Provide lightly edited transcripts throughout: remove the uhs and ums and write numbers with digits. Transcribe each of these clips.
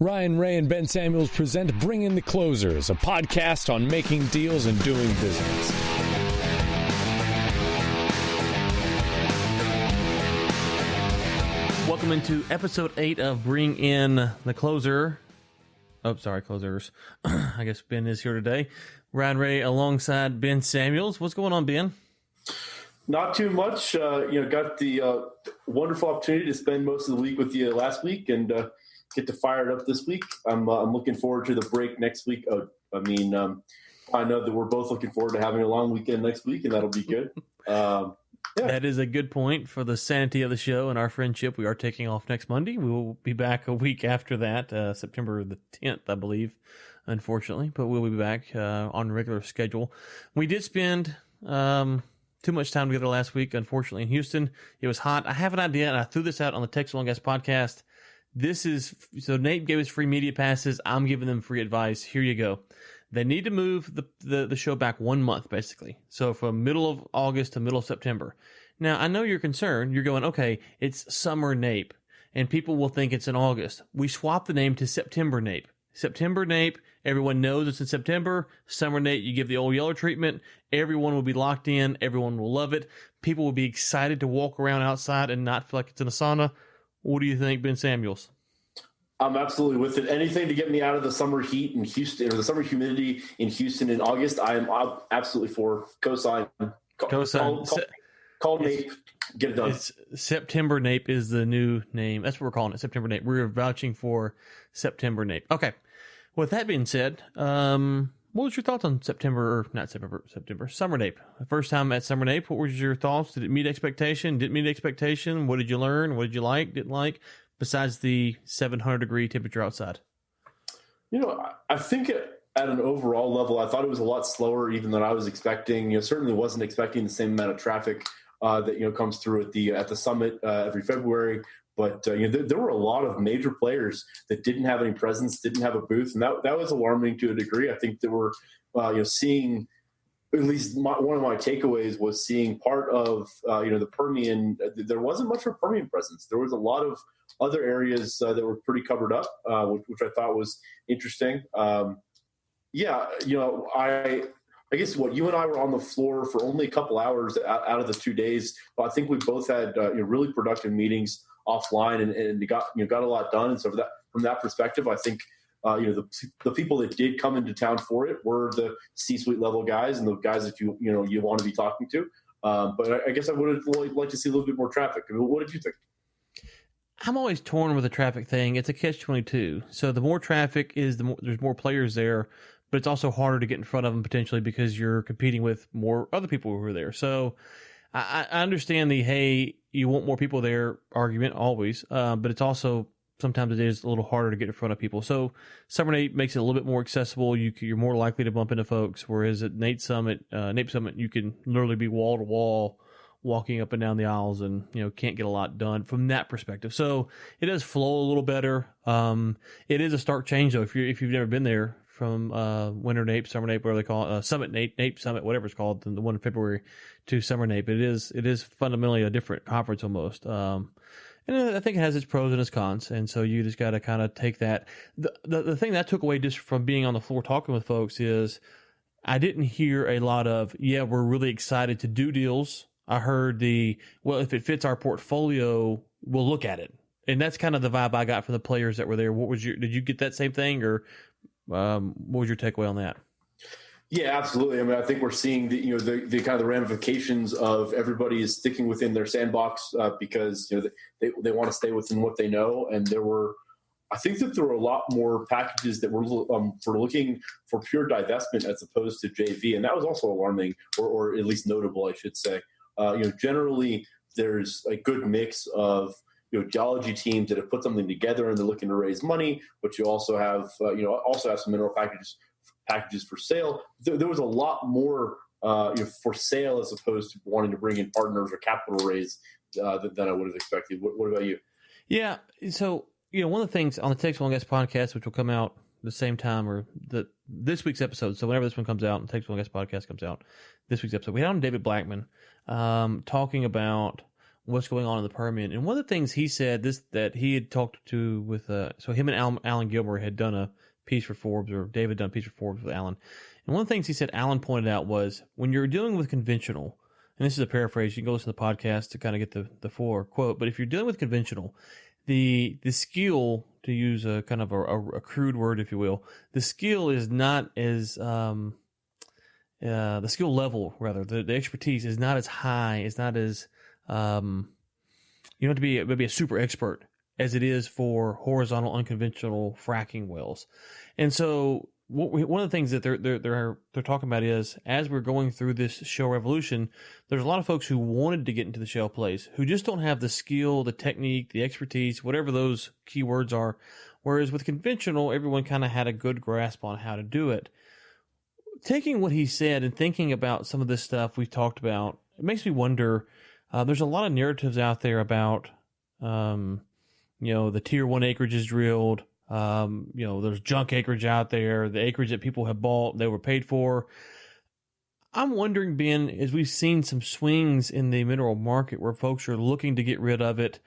Ryan Ray and Ben Samuels present Bring in the Closers, a podcast on making deals and doing business. Welcome into episode 8 of Bring in the Closer. Oh, sorry, closers. I guess Ben is here today. Ryan Ray alongside Ben Samuels. What's going on, Ben? Not too much. Got the wonderful opportunity to spend most of the week with you last week and get to fire it up this week. I'm looking forward to the break next week. I know that we're both looking forward to having a long weekend next week, and that'll be good. Yeah. That is a good point for the sanity of the show and our friendship. We are taking off next Monday. We will be back a week after that, September the 10th, I believe, unfortunately. But we'll be back on regular schedule. We did spend too much time together last week, unfortunately, in Houston. It was hot. I have an idea, and I threw this out on the Texas Long Gas podcast. So Nate gave us free media passes. I'm giving them free advice. Here you go. They need to move the show back 1 month, basically. So from middle of August to middle of September. Now, I know you're concerned. You're going, okay, it's Summer Nape, and people will think it's in August. We swapped the name to September Nape. September Nape, everyone knows it's in September. Summer Nape, you give the old yeller treatment. Everyone will be locked in. Everyone will love it. People will be excited to walk around outside and not feel like it's in a sauna. What do you think, Ben Samuels? I'm absolutely with it. Anything to get me out of the summer heat in Houston or the summer humidity in Houston in August, I'm absolutely for. Cosign. Call Nape. Get it done. September Nape is the new name. That's what we're calling it, September Nape. We're vouching for September Nape. Okay. With that being said, what was your thoughts on September? Summer Nape. The first time at Summer Nape, what was your thoughts? Did it meet expectation? Didn't meet expectation? What did you learn? What did you like? Didn't like? Besides the 700-degree temperature outside? I think at an overall level, I thought it was a lot slower even than I was expecting. Certainly wasn't expecting the same amount of traffic that comes through at the summit every February. But there were a lot of major players that didn't have any presence, didn't have a booth, and that was alarming to a degree. I think that we're seeing. At least one of my takeaways was seeing part of the Permian. There wasn't much of a Permian presence. There was a lot of other areas that were pretty covered up, which I thought was interesting. I guess you and I were on the floor for only a couple hours out of the 2 days, but I think we both had really productive meetings offline and got a lot done. And so from that perspective, I think the people that did come into town for it were the C-suite level guys and the guys that you want to be talking to. But I guess I would have liked to see a little bit more traffic. I mean, what did you think? I'm always torn with the traffic thing. It's a catch-22. So the more traffic is, there's more players there, but it's also harder to get in front of them potentially because you're competing with more other people who are there. So I understand the, you want more people there argument always, but it's also sometimes it is a little harder to get in front of people. So Summer Nape makes it a little bit more accessible. You're more likely to bump into folks, whereas at Nape Summit, you can literally be wall to wall walking up and down the aisles and, can't get a lot done from that perspective. So it does flow a little better. It is a stark change though. If you've never been there from, Winter Nape, Summer Nape, whatever they call it, Summit Nape Summit, whatever it's called, the one in February to Summer Nape, it is fundamentally a different conference almost. And I think it has its pros and its cons. And so you just got to kind of take that. The thing that I took away just from being on the floor talking with folks is I didn't hear a lot of, we're really excited to do deals. I heard if it fits our portfolio, we'll look at it. And that's kind of the vibe I got from the players that were there. Did you get that same thing, or what was your takeaway on that? Yeah, absolutely. I mean, I think we're seeing the kind of the ramifications of everybody is sticking within their sandbox because they want to stay within what they know. And I think that there were a lot more packages that were for looking for pure divestment as opposed to JV, and that was also alarming, or at least notable, I should say. Generally, there's a good mix of geology teams that have put something together and they're looking to raise money, but you also have some mineral packages for sale. There was a lot more for sale as opposed to wanting to bring in partners or capital raise than I would have expected. What about you? Yeah. So, one of the things on the Texas Long Gas podcast, which will come out the same time or this week's episode. So whenever this one comes out and Texas Long Gas podcast comes out, this week's episode, we had on David Blackman talking about what's going on in the Permian. And one of the things he said that he had talked to with so him and Alan Gilmore had done a piece for Forbes, or David done a piece for Forbes with Alan. And one of the things he said Alan pointed out was, when you're dealing with conventional, and this is a paraphrase, you can go listen to the podcast to kind of get the full quote, but if you're dealing with conventional, the skill, to use a kind of a crude word, if you will, the skill is not as the skill level, rather, the expertise is not as high, it's not as you don't have to be maybe a super expert as it is for horizontal unconventional fracking wells. And so one of the things that they're talking about is, as we're going through this shale revolution, there's a lot of folks who wanted to get into the shale plays who just don't have the skill, the technique, the expertise, whatever those keywords are. Whereas with conventional, everyone kind of had a good grasp on how to do it. Taking what he said and thinking about some of this stuff we've talked about, it makes me wonder, there's a lot of narratives out there about, the tier 1 acreage is drilled. There's junk acreage out there, the acreage that people have bought, they were paid for. I'm wondering, Ben, as we've seen some swings in the mineral market where folks are looking to get rid of it,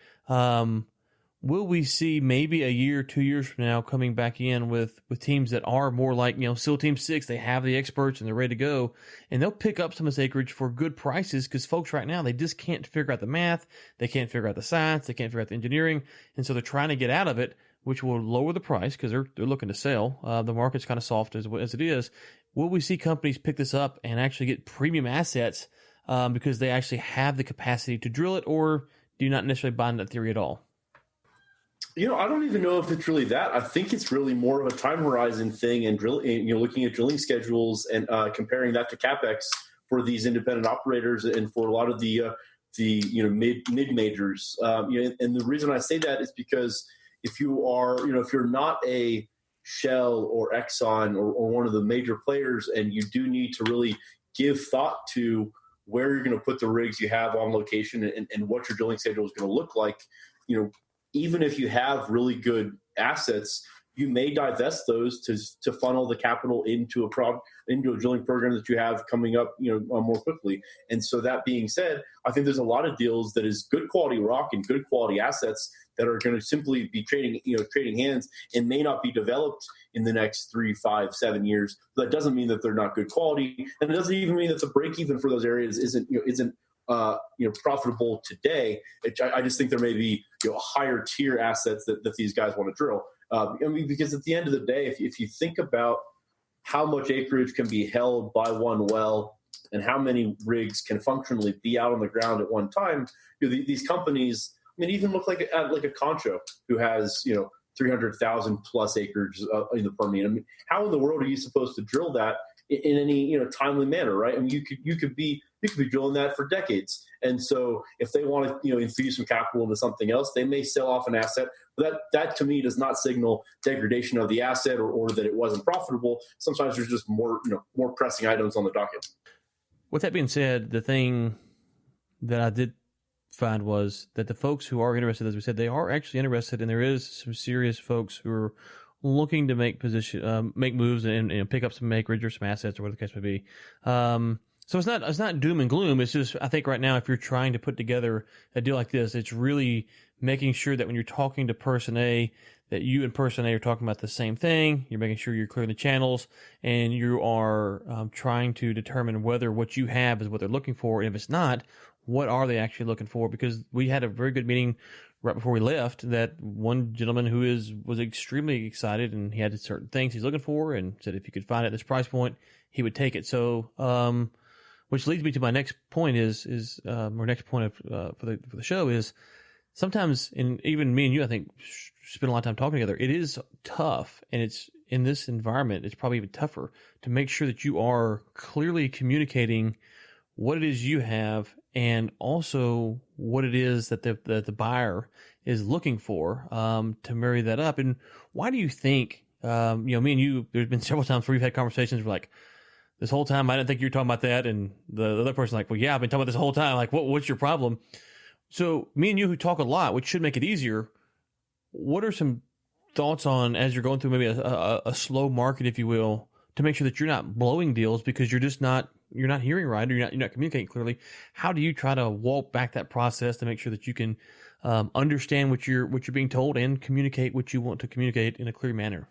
will we see maybe a year, 2 years from now coming back in with teams that are more like, SEAL Team 6, they have the experts and they're ready to go, and they'll pick up some of this acreage for good prices, because folks right now, they just can't figure out the math, they can't figure out the science, they can't figure out the engineering, and so they're trying to get out of it, which will lower the price because they're looking to sell. The market's kind of soft as it is. Will we see companies pick this up and actually get premium assets because they actually have the capacity to drill it, or do you not necessarily buy into that theory at all? I don't even know if it's really that. I think it's really more of a time horizon thing, and looking at drilling schedules and comparing that to CapEx for these independent operators and for a lot of the mid majors. And the reason I say that is because if you are, if you're not a Shell or Exxon or one of the major players, and you do need to really give thought to where you're going to put the rigs you have on location and what your drilling schedule is going to look like, even if you have really good assets, you may divest those to funnel the capital into a drilling program that you have coming up, more quickly. And so that being said, I think there's a lot of deals that is good quality rock and good quality assets that are going to simply be trading hands and may not be developed in the next 3, 5, 7 years. But that doesn't mean that they're not good quality, and it doesn't even mean that the break even for those areas isn't profitable today. I just think there may be higher tier assets that these guys want to drill. Because at the end of the day, if you think about how much acreage can be held by one well and how many rigs can functionally be out on the ground at one time, these companies, even look like a Concho who has 300,000 plus acres in the Permian. how in the world are you supposed to drill that in any timely manner, right? You could be drilling that for decades. And so if they want to infuse some capital into something else, they may sell off an asset. But that to me does not signal degradation of the asset or that it wasn't profitable. Sometimes there's just more pressing items on the docket. With that being said, the thing that I did find was that the folks who are interested, as we said, they are actually interested, and there is some serious folks who are looking to make moves and pick up some acreage or some assets or whatever the case may be. So it's not doom and gloom. It's just, I think right now, if you're trying to put together a deal like this, it's really making sure that when you're talking to person A, that you and person A are talking about the same thing. You're making sure you're clearing the channels, and you are trying to determine whether what you have is what they're looking for. And if it's not, what are they actually looking for? Because we had a very good meeting right before we left that one gentleman who was extremely excited, and he had certain things he's looking for, and said if you could find it at this price point, he would take it. So, which leads me to my next point or next point for the show is sometimes, and even me and you, I think, spend a lot of time talking together. It is tough, and it's in this environment, it's probably even tougher to make sure that you are clearly communicating what it is you have, and also what it is that the buyer is looking for to marry that up. And why do you think, me and you, there's been several times where we've had conversations where like, this whole time I didn't think you were talking about that, and the other person like, well, yeah, I've been talking about this whole time. Like, what's your problem? So me and you who talk a lot, which should make it easier, what are some thoughts on, as you're going through maybe a slow market, if you will, to make sure that you're not blowing deals because you're just not hearing right, or you're not communicating clearly. How do you try to walk back that process to make sure that you can understand what you're being told and communicate what you want to communicate in a clear manner?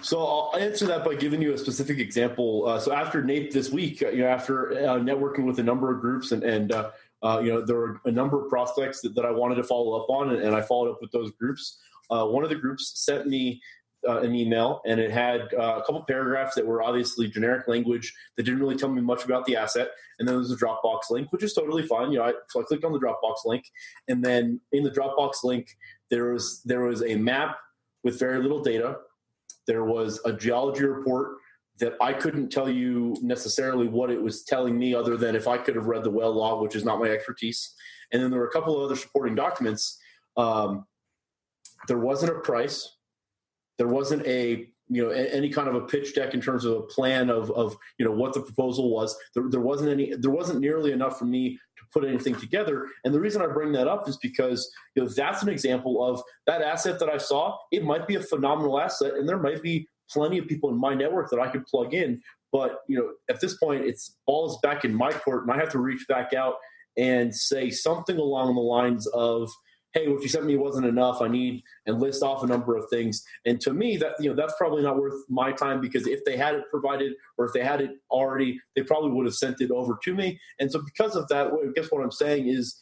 So I'll answer that by giving you a specific example. So after Nate this week, after networking with a number of groups and there were a number of prospects that I wanted to follow up on, and I followed up with those groups. One of the groups sent me an email, and it had a couple paragraphs that were obviously generic language that didn't really tell me much about the asset. And then there was a Dropbox link, which is totally fine. So I clicked on the Dropbox link, and then in the Dropbox link, there was a map with very little data. There was a geology report that I couldn't tell you necessarily what it was telling me, other than if I could have read the well log, which is not my expertise. And then there were a couple of other supporting documents. There wasn't a price. There wasn't any kind of a pitch deck in terms of a plan of what the proposal was. There wasn't nearly enough for me to put anything together. And the reason I bring that up is because that's an example of that asset that I saw. It might be a phenomenal asset, and there might be plenty of people in my network that I could plug in. But at this point, it's balls back in my court, and I have to reach back out and say something along the lines of, hey, what you sent me wasn't enough. I need, and list off a number of things. And to me, that that's probably not worth my time, because if they had it provided, or if they had it already, they probably would have sent it over to me. And so because of that, I guess what I'm saying is,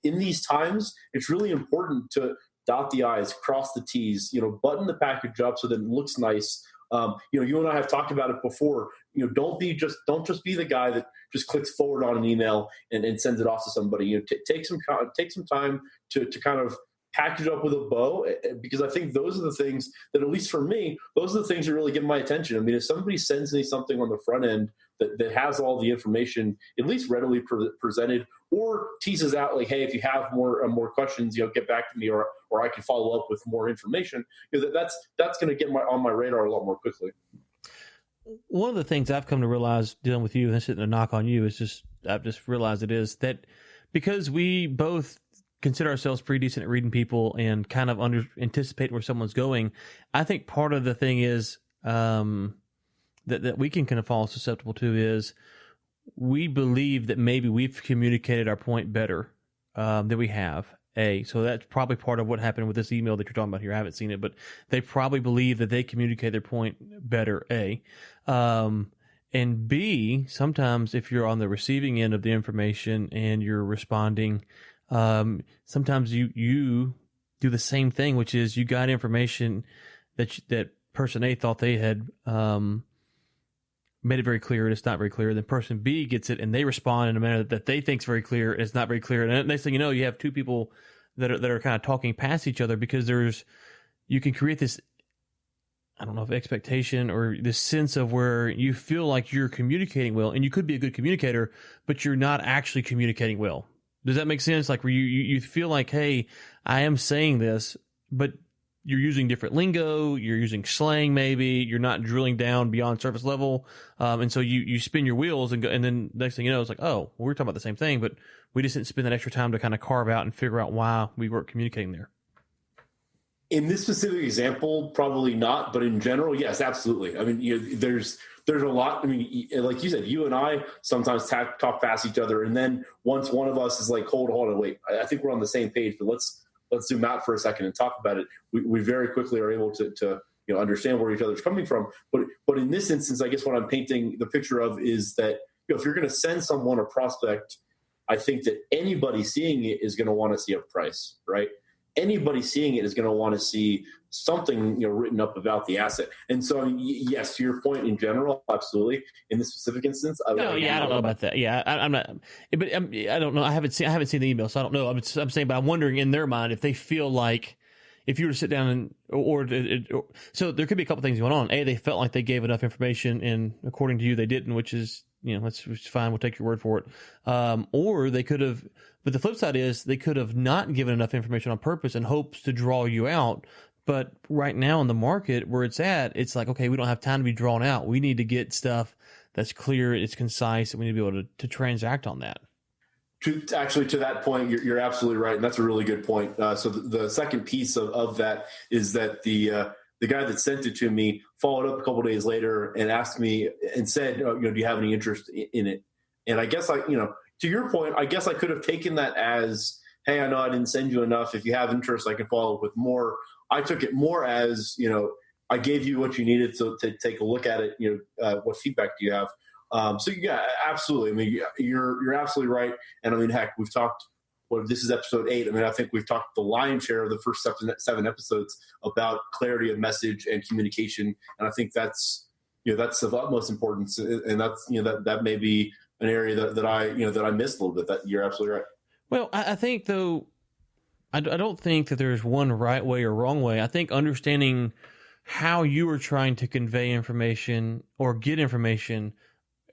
in these times, it's really important to dot the I's, cross the T's, button the package up so that it looks nice. You and I have talked about it before. Don't just be the guy that just clicks forward on an email and sends it off to somebody. Take some time to kind of package it up with a bow, because I think those are the things that, at least for me, those are the things that really get my attention. I mean, if somebody sends me something on the front end that has all the information at least readily presented, or teases out like, hey, if you have more questions, get back to me, or I can follow up with more information, that's going to get on my radar a lot more quickly. One of the things I've come to realize dealing with you, and this isn't a knock on you, I've just realized it is that because we both consider ourselves pretty decent at reading people and kind of anticipate where someone's going, I think part of the thing is that we can kind of fall susceptible to is we believe that maybe we've communicated our point better than we have. So that's probably part of what happened with this email that you're talking about here. I haven't seen it, but they probably believe that they communicate their point better. And B, sometimes if you're on the receiving end of the information and you're responding, sometimes you do the same thing, which is you got information that person A thought they had made it very clear, and it's not very clear. Then person B gets it, and they respond in a manner that they think is very clear, and it's not very clear. And next thing you know, you have two people that are kind of talking past each other, because you can create this, I don't know if expectation or this sense of where you feel like you're communicating well, and you could be a good communicator, but you're not actually communicating well. Does that make sense? Like where you feel like, hey, I am saying this, but you're using different lingo, you're using slang maybe, you're not drilling down beyond surface level, and so you spin your wheels and then next thing you know, it's like, oh, well, we're talking about the same thing, but we just didn't spend that extra time to kind of carve out and figure out why we weren't communicating there. In this specific example, probably not, but in general, yes, absolutely. I mean, there's a lot. I mean, like you said, you and I sometimes talk past each other, and then once one of us is like, hold on, wait, I think we're on the same page, but let's zoom out for a second and talk about it. We very quickly are able to understand where each other's coming from. But in this instance, I guess what I'm painting the picture of is that if you're going to send someone a prospect, I think that anybody seeing it is going to want to see a price, right? Anybody seeing it is going to want to see something written up about the asset. And so, yes, to your point in general, absolutely. In this specific instance, I don't know about that. Yeah, I'm not, but I don't know. I haven't seen the email, so I don't know. I'm saying, but I'm wondering in their mind if they feel like if you were to sit down and or so there could be a couple things going on. A, they felt like they gave enough information, and according to you, they didn't, which is that's fine. We'll take your word for it. Or they could have. But the flip side is they could have not given enough information on purpose in hopes to draw you out. But right now in the market where it's at, it's like, okay, we don't have time to be drawn out. We need to get stuff that's clear, it's concise, and we need to be able to transact on that. To that point, you're absolutely right, and that's a really good point. So the second piece of that is that the the guy that sent it to me followed up a couple of days later and asked me and said, do you have any interest in it? And I guess to your point, I guess I could have taken that as, hey, I know I didn't send you enough. If you have interest, I can follow up with more. I took it more as, I gave you what you needed to take a look at it. What feedback do you have? So yeah, absolutely. I mean, you're absolutely right. And I mean, heck, we've talked. This is episode 8. I mean, I think we've talked the lion's share of the first 7 episodes about clarity of message and communication. And I think that's of utmost importance. And that's that may be an area that I missed a little bit. That you're absolutely right. Well, I think though, I don't think that there's one right way or wrong way. I think understanding how you are trying to convey information or get information,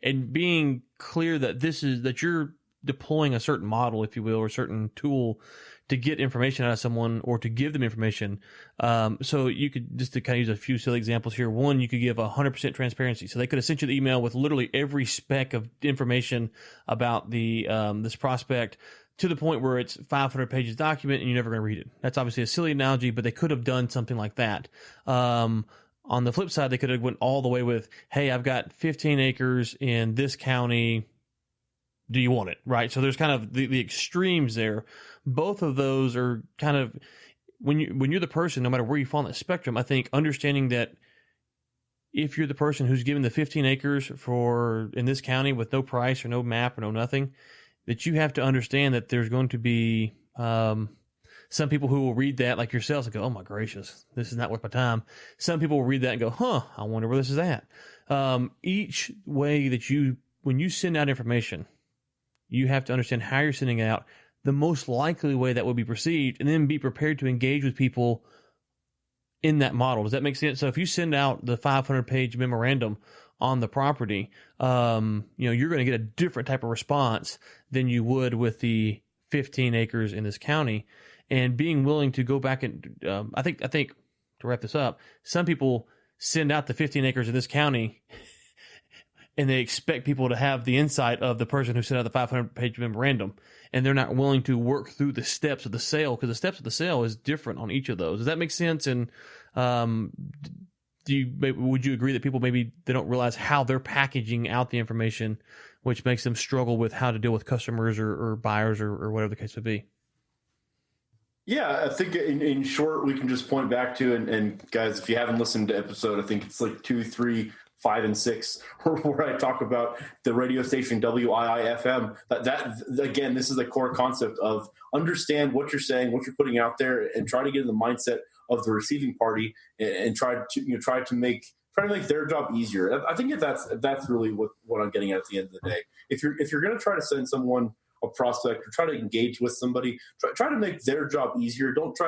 and being clear that that you're deploying a certain model, if you will, or a certain tool to get information out of someone or to give them information. So you could, just to kind of use a few silly examples here. One, you could give 100% transparency. So they could have sent you the email with literally every speck of information about this prospect, to the point where it's 500 pages document and you're never going to read it. That's obviously a silly analogy, but they could have done something like that. On the flip side, they could have went all the way with, hey, I've got 15 acres in this county. Do you want it? Right. So there's kind of the extremes there. Both of those are kind of, when you're the person, no matter where you fall on that spectrum, I think understanding that if you're the person who's given the 15 acres in this county with no price or no map or no nothing, that you have to understand that there's going to be some people who will read that like yourselves and go, oh my gracious, this is not worth my time. Some people will read that and go, I wonder where this is at. Each way that when you send out information, you have to understand how you're sending it out, the most likely way that will be perceived, and then be prepared to engage with people in that model. Does that make sense? So if you send out the 500-page memorandum on the property, you're going to get a different type of response than you would with the 15 acres in this county. And being willing to go back and I think to wrap this up, some people send out the 15 acres in this county and they expect people to have the insight of the person who sent out the 500-page memorandum, and they're not willing to work through the steps of the sale, because the steps of the sale is different on each of those. Does that make sense? And would you agree that people maybe they don't realize how they're packaging out the information, which makes them struggle with how to deal with customers or buyers or whatever the case would be? Yeah, I think in short, we can just point back to, and guys, if you haven't listened to episode, I think it's like 2, 3, 5, and 6, where I talk about the radio station WIIFM. That again, this is the core concept of understand what you're saying, what you're putting out there, and try to get in the mindset of the receiving party, and try to make their job easier. I think that's really what I'm getting at the end of the day. If you're going to try to send someone a prospect or try to engage with somebody, try to make their job easier. Don't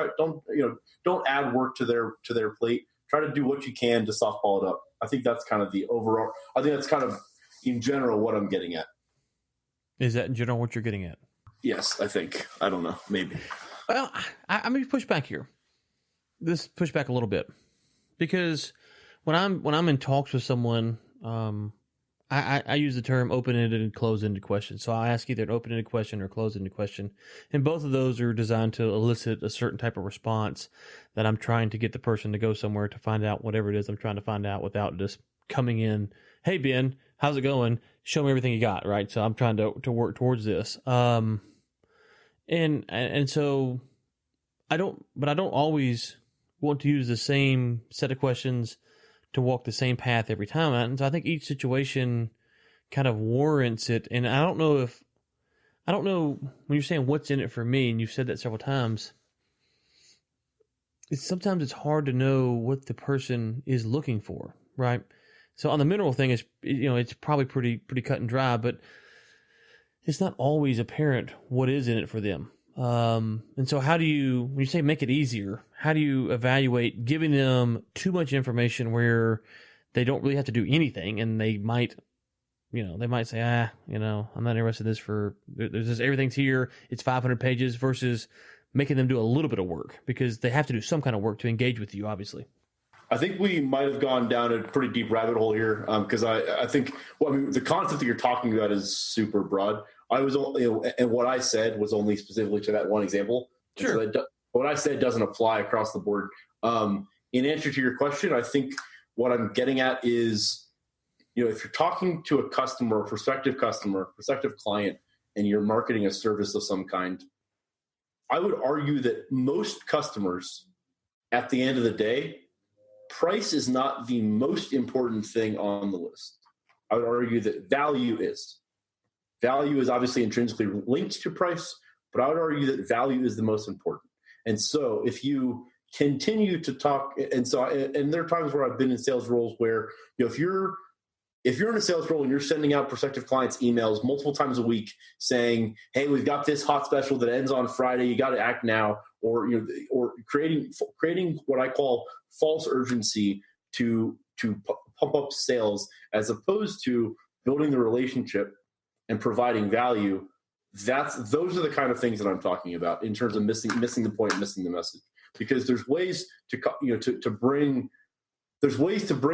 add work to their plate. Try to do what you can to softball it up. I think that's kind of the overall. I think that's kind of in general what I'm getting at. Is that in general what you're getting at? Yes, I think. I don't know. Maybe. Well, I'm going to push back here. This push back a little bit, because when I'm in talks with someone, I use the term open-ended and closed-ended questions. So I ask either an open-ended question or a closed-ended question. And both of those are designed to elicit a certain type of response that I'm trying to get the person to go somewhere to find out whatever it is I'm trying to find out, without just coming in, hey, Ben, how's it going? Show me everything you got, right? So I'm trying to work towards this. And so I don't always want to use the same set of questions to walk the same path every time. And so I think each situation kind of warrants it. And I don't know when you're saying what's in it for me, and you've said that several times, sometimes it's hard to know what the person is looking for, right? So on the mineral thing, it's probably pretty cut and dry, but it's not always apparent what is in it for them. And so when you say make it easier, how do you evaluate giving them too much information where they don't really have to do anything, and they might say, I'm not interested in this there's just everything's here. It's 500 pages, versus making them do a little bit of work, because they have to do some kind of work to engage with you, obviously. I think we might have gone down a pretty deep rabbit hole here, because I think the concept that you're talking about is super broad. And what I said was only specifically to that one example. Sure. So what I said doesn't apply across the board. And in answer to your question, I think what I'm getting at is, if you're talking to a customer, prospective client, and you're marketing a service of some kind, I would argue that most customers, at the end of the day, price is not the most important thing on the list. I would argue that value is. Value is obviously intrinsically linked to price, but I would argue that value is the most important. And so if you continue to talk, and there are times where I've been in sales roles where, if you're in a sales role and you're sending out prospective clients emails multiple times a week saying, hey, we've got this hot special that ends on Friday, you got to act now, or creating what I call false urgency to pump up sales, as opposed to building the relationship and providing value, those are the kind of things that I'm talking about in terms of missing the point, missing the message. Because there's ways to bring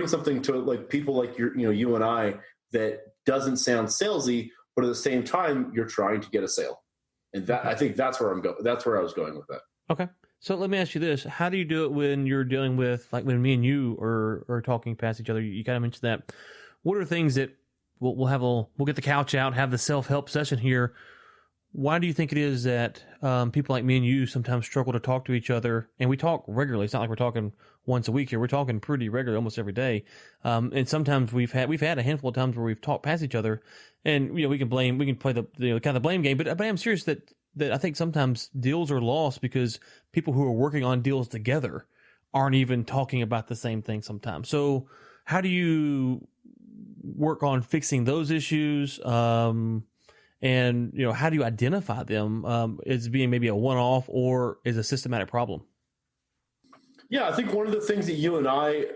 something to like people like you and I that doesn't sound salesy, but at the same time you're trying to get a sale. And that, I think that's where I'm going. That's where I was going with that. Okay. So let me ask you this. How do you do it when you're dealing with, like when me and you are talking past each other? You kind of mentioned that. What are things that we'll get the couch out, have the self-help session here. Why do you think it is that people like me and you sometimes struggle to talk to each other? And we talk regularly. It's not like we're talking once a week here. We're talking pretty regularly, almost every day. And sometimes we've had a handful of times where we've talked past each other, and we can play the kind of the blame game. But I'm serious that I think sometimes deals are lost because people who are working on deals together aren't even talking about the same thing sometimes. So how do you work on fixing those issues? And, how do you identify them as being maybe a one-off or as a systematic problem? Yeah, I think one of the things that you and I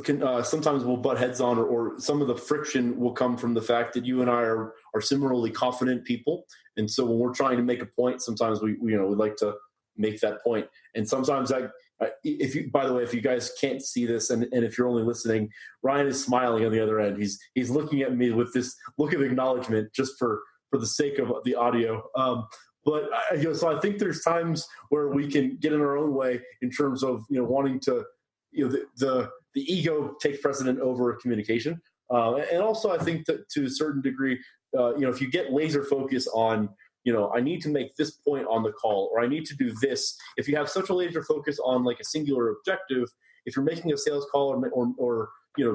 can sometimes will butt heads on, or some of the friction will come from the fact that you and I are similarly confident people. And so when we're trying to make a point, sometimes we would like to make that point. And sometimes if you guys can't see this, and if you're only listening, Ryan is smiling on the other end. He's looking at me with this look of acknowledgement just for the sake of the audio. But so I think there's times where we can get in our own way in terms of, wanting to, the ego takes precedent over communication. And also I think that to a certain degree, if you get laser focus on, I need to make this point on the call, or I need to do this. If you have such a laser focus on like a singular objective, if you're making a sales call or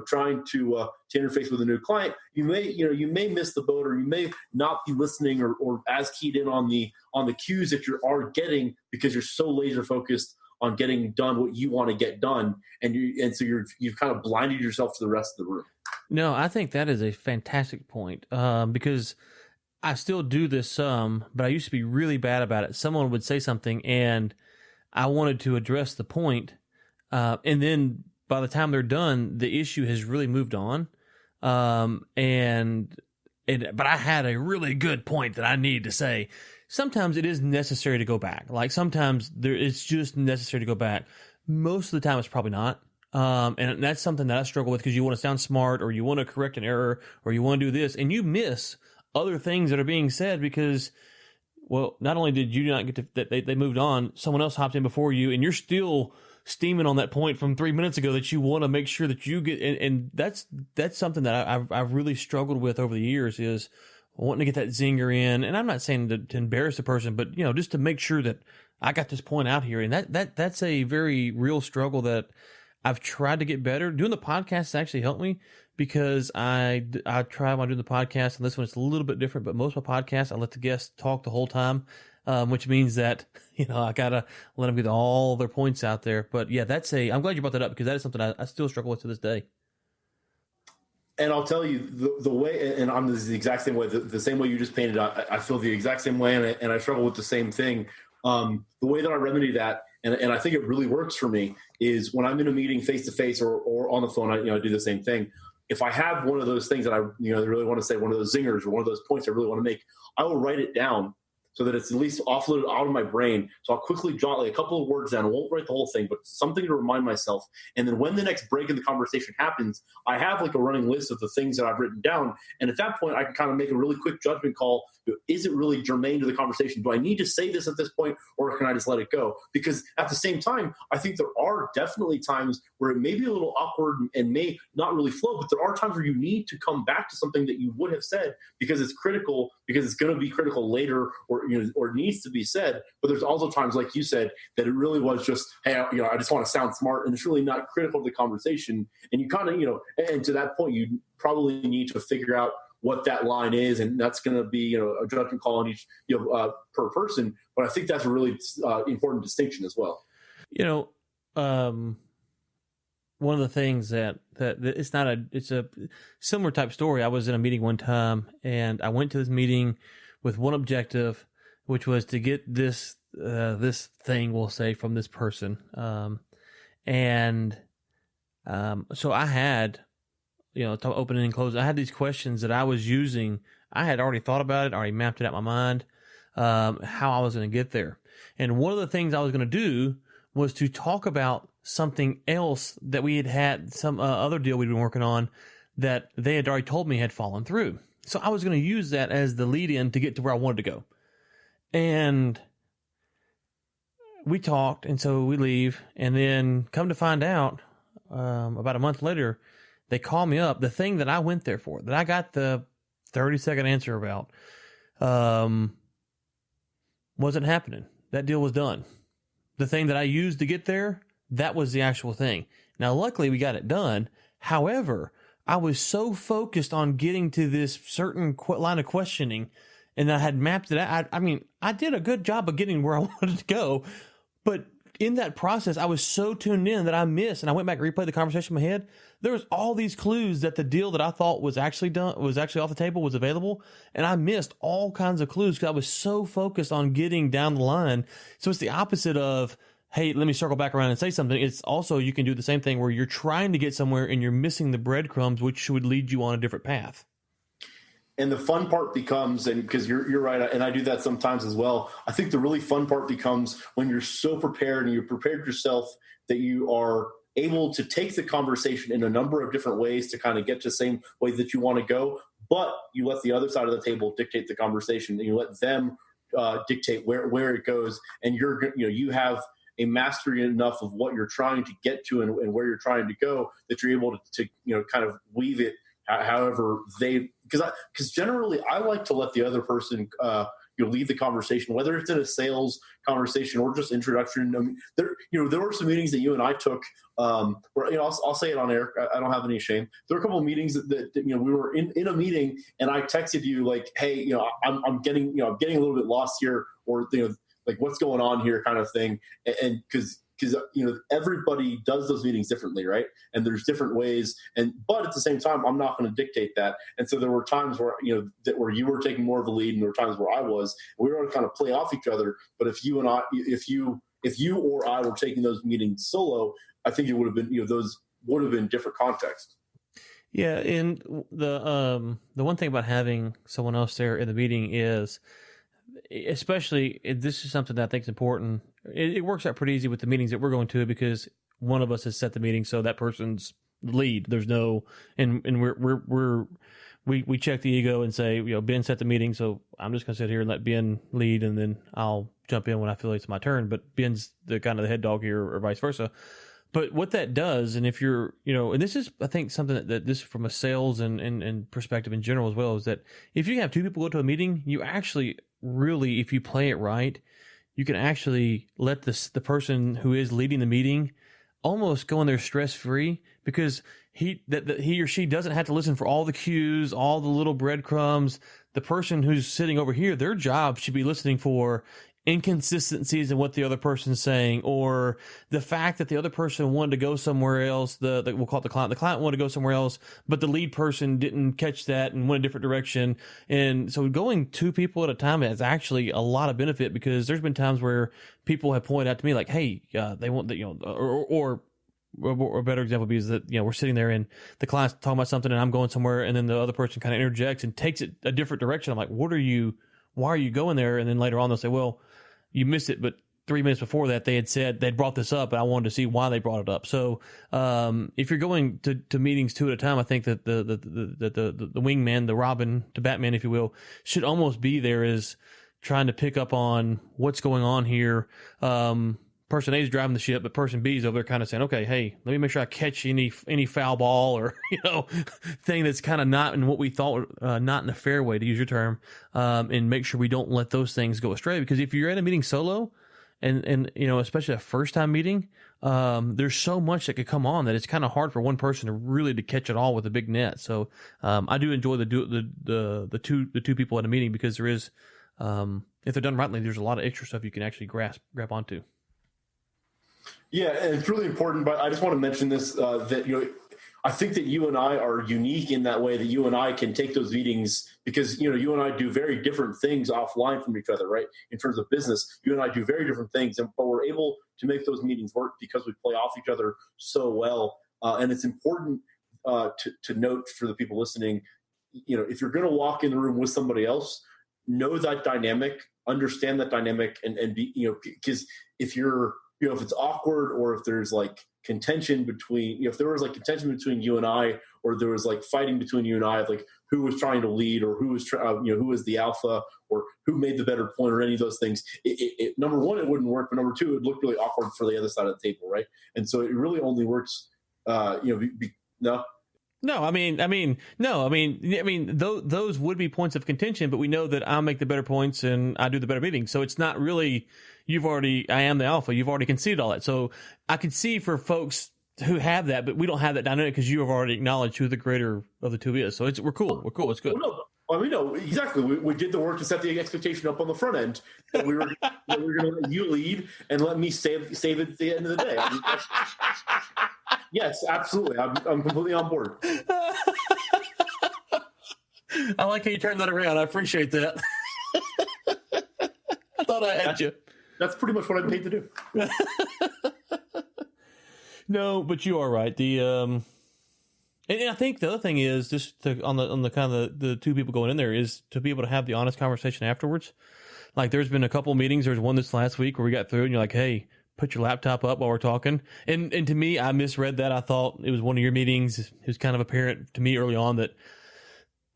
trying to interface with a new client, you may miss the boat, or you may not be listening or as keyed in on the cues that you are getting, because you're so laser focused on getting done what you want to get done, so you've kind of blinded yourself to the rest of the room. No, I think that is a fantastic point, because I still do this some, but I used to be really bad about it. Someone would say something and I wanted to address the point, and then by the time they're done, the issue has really moved on. But I had a really good point that I need to say. Sometimes it is necessary to go back. Like sometimes it's just necessary to go back. Most of the time it's probably not. And that's something that I struggle with, because you want to sound smart, or you want to correct an error, or you want to do this, and you miss other things that are being said because, well, not only did you not get to, that they moved on, someone else hopped in before you, and you're still steaming on that point from 3 minutes ago that you want to make sure that you get, and that's something that I've really struggled with over the years, is wanting to get that zinger in. And I'm not saying to embarrass the person, but just to make sure that I got this point out here. And that's a very real struggle that I've tried to get better. Doing the podcast has actually helped me, because I try when I do the podcast, and this one it's a little bit different, but most of my podcasts, I let the guests talk the whole time, which means that, I gotta let them get all their points out there. But yeah, I'm glad you brought that up, because that is something I still struggle with to this day. And I'll tell you the way, and I'm the exact same way, the same way you just painted out. I feel the exact same way, and I struggle with the same thing. The way that I remedy that, and I think it really works for me, is when I'm in a meeting face to face or on the phone, I do the same thing. If I have one of those things that I really want to say, one of those zingers or one of those points I really want to make, I will write it down so that it's at least offloaded out of my brain. So I'll quickly jot like a couple of words down. I won't write the whole thing, but something to remind myself. And then when the next break in the conversation happens, I have like a running list of the things that I've written down. And at that point, I can kind of make a really quick judgment call. Is it really germane to the conversation? Do I need to say this at this point, or can I just let it go? Because at the same time, I think there are definitely times where it may be a little awkward and may not really flow, but there are times where you need to come back to something that you would have said because it's critical, because it's going to be critical later, or or needs to be said. But there's also times, like you said, that it really was just, hey, I just want to sound smart, and it's really not critical to the conversation. And you kind of, and to that point, you probably need to figure out what that line is, and that's going to be, a judgment call on each, per person. But I think that's a really important distinction as well. One of the things that it's a similar type story. I was in a meeting one time, and I went to this meeting with one objective, which was to get this thing, we'll say, from this person. So I had, to open and close, I had these questions that I was using. I had already thought about it, already mapped it out in my mind, how I was going to get there. And one of the things I was going to do was to talk about something else that we had some other deal we'd been working on that they had already told me had fallen through. So I was going to use that as the lead in to get to where I wanted to go. And we talked, and so we leave, and then come to find out, about a month later, they call me up. The thing that I went there for, that I got the 30-second answer about, wasn't happening. That deal was done. The thing that I used to get there, that was the actual thing. Now, luckily, we got it done. However, I was so focused on getting to this certain line of questioning, and I had mapped it out. I did a good job of getting where I wanted to go, but in that process, I was so tuned in that I missed, and I went back and replayed the conversation in my head. There was all these clues that the deal that I thought was actually done, was actually off the table, was available, and I missed all kinds of clues because I was so focused on getting down the line. So it's the opposite of, hey, let me circle back around and say something. It's also, you can do the same thing where you're trying to get somewhere and you're missing the breadcrumbs, which would lead you on a different path. And the fun part becomes, and because you're right, and I do that sometimes as well, I think the really fun part becomes when you're so prepared and you've prepared yourself that you are able to take the conversation in a number of different ways to kind of get to the same way that you want to go, but you let the other side of the table dictate the conversation, and you let them dictate where it goes, and you have a mastery enough of what you're trying to get to and where you're trying to go that you're able to kind of weave it however because generally I like to let the other person lead the conversation, whether it's in a sales conversation or just introduction. I mean, there were some meetings that you and I took where I'll say it on air. I don't have any shame. There were a couple of meetings that we were in a meeting, and I texted you like, hey, I'm getting a little bit lost here, or like what's going on here, kind of thing, and because everybody does those meetings differently, right? And there's different ways, but at the same time, I'm not going to dictate that. And so there were times where where you were taking more of the lead, and there were times where I was. We were going to kind of play off each other. But if you or I were taking those meetings solo, I think it would have been those would have been different contexts. Yeah, and the one thing about having someone else there in the meeting is, especially, this is something that I think is important. It works out pretty easy with the meetings that we're going to, because one of us has set the meeting, so that person's lead. There's no, and we check the ego and say, Ben set the meeting, so I'm just going to sit here and let Ben lead, and then I'll jump in when I feel like it's my turn. But Ben's the kind of the head dog here, or vice versa. But what that does, and if you're, and this is, I think, something that this from a sales and perspective in general as well, is that if you have two people go to a meeting, you actually really, if you play it right, you can actually let the person who is leading the meeting almost go in there stress-free, because he or she doesn't have to listen for all the cues, all the little breadcrumbs. The person who's sitting over here, their job should be listening for inconsistencies in what the other person's saying, or the fact that the other person wanted to go somewhere else. We'll call it the client. The client wanted to go somewhere else, but the lead person didn't catch that and went a different direction. And so going two people at a time has actually a lot of benefit, because there's been times where people have pointed out to me like, hey, they want that, or a better example is that, we're sitting there and the client's talking about something and I'm going somewhere, and then the other person kind of interjects and takes it a different direction. I'm like, what are you why are you going there? And then later on they'll say, well, you missed it, but 3 minutes before that, they had said they'd brought this up, and I wanted to see why they brought it up. So, if you're going to meetings 2 at a time, I think that the wingman, the Robin to Batman, if you will, should almost be there as trying to pick up on what's going on here. Person A is driving the ship, but person B is over there kind of saying, okay, hey, let me make sure I catch any foul ball or, thing that's kind of not in what we thought, not in the fairway, to use your term, and make sure we don't let those things go astray. Because if you're at a meeting solo, and especially a first time meeting, there's so much that could come on that it's kind of hard for one person to really to catch it all with a big net. So I do enjoy the two people at a meeting, because there is, if they're done rightly, there's a lot of extra stuff you can actually grab onto. Yeah, and it's really important. But I just want to mention this that I think that you and I are unique in that way, that you and I can take those meetings, because, you and I do very different things offline from each other, right? In terms of business, you and I do very different things, but we're able to make those meetings work because we play off each other so well. And it's important to note for the people listening, if you're going to walk in the room with somebody else, know that dynamic, understand that dynamic, and be, because if you're, if it's awkward, or if there's like contention between, if there was like contention between you and I, or there was like fighting between you and I, of like who was trying to lead, or who was, who was the alpha, or who made the better point, or any of those things, number one, it wouldn't work, but number two, it would look really awkward for the other side of the table, right? And so it really only works, no. No, those would be points of contention, but we know that I'll make the better points and I do the better meeting. So it's not really, I am the alpha. You've already conceded all that. So I can see for folks who have that, but we don't have that dynamic because you have already acknowledged who the greater of the two is. So we're cool. We're cool. It's good. Well, no, exactly. We did the work to set the expectation up on the front end. And we were going to let you lead and let me save it at the end of the day. Yes, absolutely. I'm completely on board. I like how you turned that around. I appreciate that. I thought I had you. That's pretty much what I'm paid to do. No, but you are right. And I think the other thing is, just on the kind of the two people going in there, is to be able to have the honest conversation afterwards. Like, there's been a couple meetings. There's one this last week where we got through and you're like, hey, put your laptop up while we're talking. And to me, I misread that. I thought it was one of your meetings. It was kind of apparent to me early on that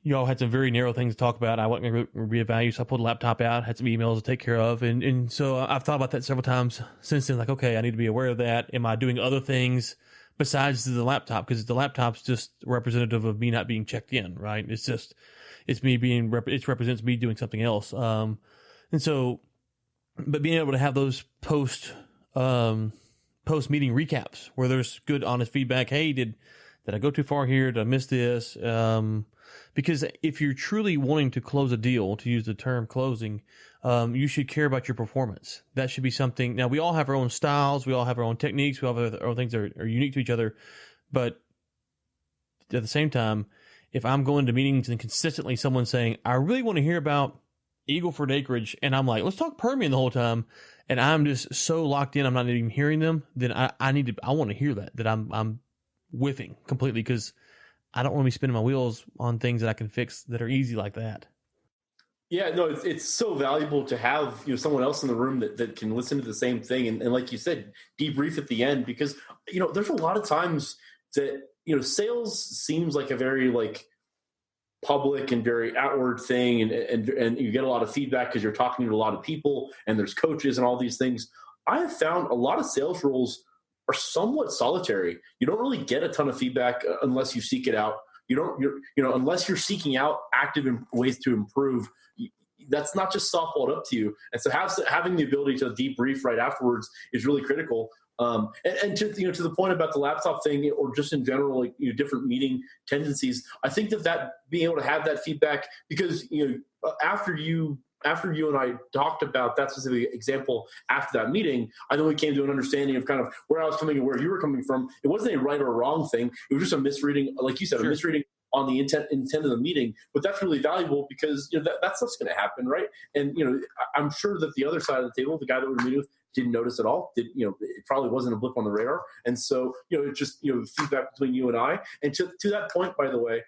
you all had some very narrow things to talk about. I wasn't going to reevaluate, so I pulled the laptop out, had some emails to take care of. And so I've thought about that several times since then. Like, okay, I need to be aware of that. Am I doing other things besides the laptop? Because the laptop's just representative of me not being checked in, right? It's me being, it represents me doing something else. And so, but being able to have those post meeting recaps where there's good, honest feedback. Hey, did I go too far here? Did I miss this? Because if you're truly wanting to close a deal, to use the term closing, you should care about your performance. That should be something. Now, we all have our own styles. We all have our own techniques. We all have our own things that are unique to each other. But at the same time, if I'm going to meetings and consistently someone's saying, I really want to hear about Eagle Ford acreage, and I'm like, let's talk Permian the whole time, and I'm just so locked in, I'm not even hearing them, then I want to hear that I'm whiffing completely, because I don't want to be spinning my wheels on things that I can fix that are easy like that. Yeah, no, it's so valuable to have someone else in the room that can listen to the same thing, and like you said, debrief at the end, because there's a lot of times that sales seems like a very like public and very outward thing, and you get a lot of feedback because you're talking to a lot of people, and there's coaches and all these things. I have found a lot of sales roles are somewhat solitary. You don't really get a ton of feedback unless you seek it out. Unless you're seeking out active ways to improve. That's not just softballed up to you. And so having the ability to debrief right afterwards is really critical. And to the point about the laptop thing, or just in general, like different meeting tendencies, I think that being able to have that feedback, because after you and I talked about that specific example after that meeting, I think we came to an understanding of kind of where I was coming and where you were coming from. It wasn't a right or wrong thing. It was just a misreading, like you said, Sure. A misreading on the intent of the meeting. But that's really valuable, because that stuff's going to happen, right? And I'm sure that the other side of the table, the guy that we were meeting with, didn't notice at all. It probably wasn't a blip on the radar. And so it's just feedback between you and I. And to that point, by the way,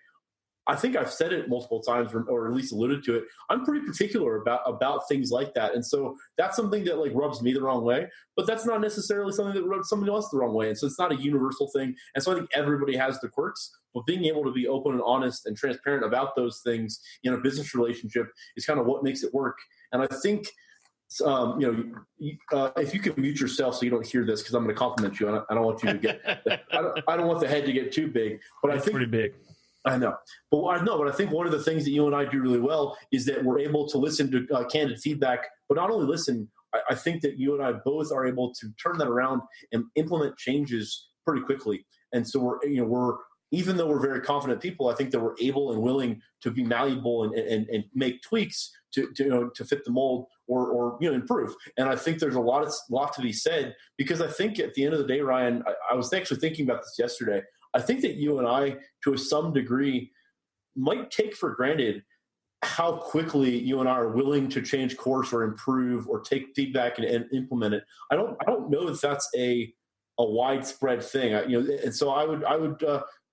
I think I've said it multiple times, or at least alluded to it. I'm pretty particular about things like that, and so that's something that like rubs me the wrong way. But that's not necessarily something that rubs somebody else the wrong way, and so it's not a universal thing. And so I think everybody has the quirks, but being able to be open and honest and transparent about those things in a business relationship is kind of what makes it work. And I think, if you can mute yourself so you don't hear this, because I'm going to compliment you. I don't want you to get. I don't want the head to get too big, but I think pretty big. I know. But I think one of the things that you and I do really well is that we're able to listen to candid feedback, but not only listen. I think that you and I both are able to turn that around and implement changes pretty quickly. And so we're even though we're very confident people, I think that we're able and willing to be malleable and make tweaks to fit the mold or improve. And I think there's a lot to be said, because I think at the end of the day, Ryan, I was actually thinking about this yesterday. I think that you and I, to some degree, might take for granted how quickly you and I are willing to change course or improve or take feedback and implement it. I don't know if that's a widespread thing. And so I would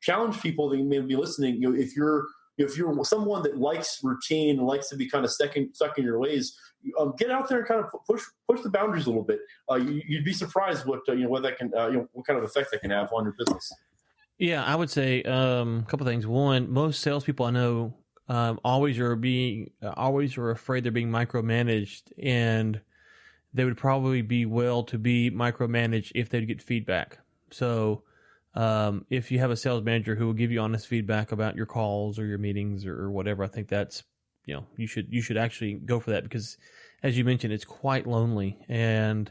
challenge people that may be listening. If you're someone that likes routine, likes to be kind of stuck in your ways, get out there and kind of push the boundaries a little bit. You'd be surprised what that can what kind of effect that can have on your business. Yeah, I would say a couple things. One, most salespeople I know always are afraid they're being micromanaged, and they would probably be well to be micromanaged if they'd get feedback. So if you have a sales manager who will give you honest feedback about your calls or your meetings or whatever, I think that's you should actually go for that, because as you mentioned, it's quite lonely. And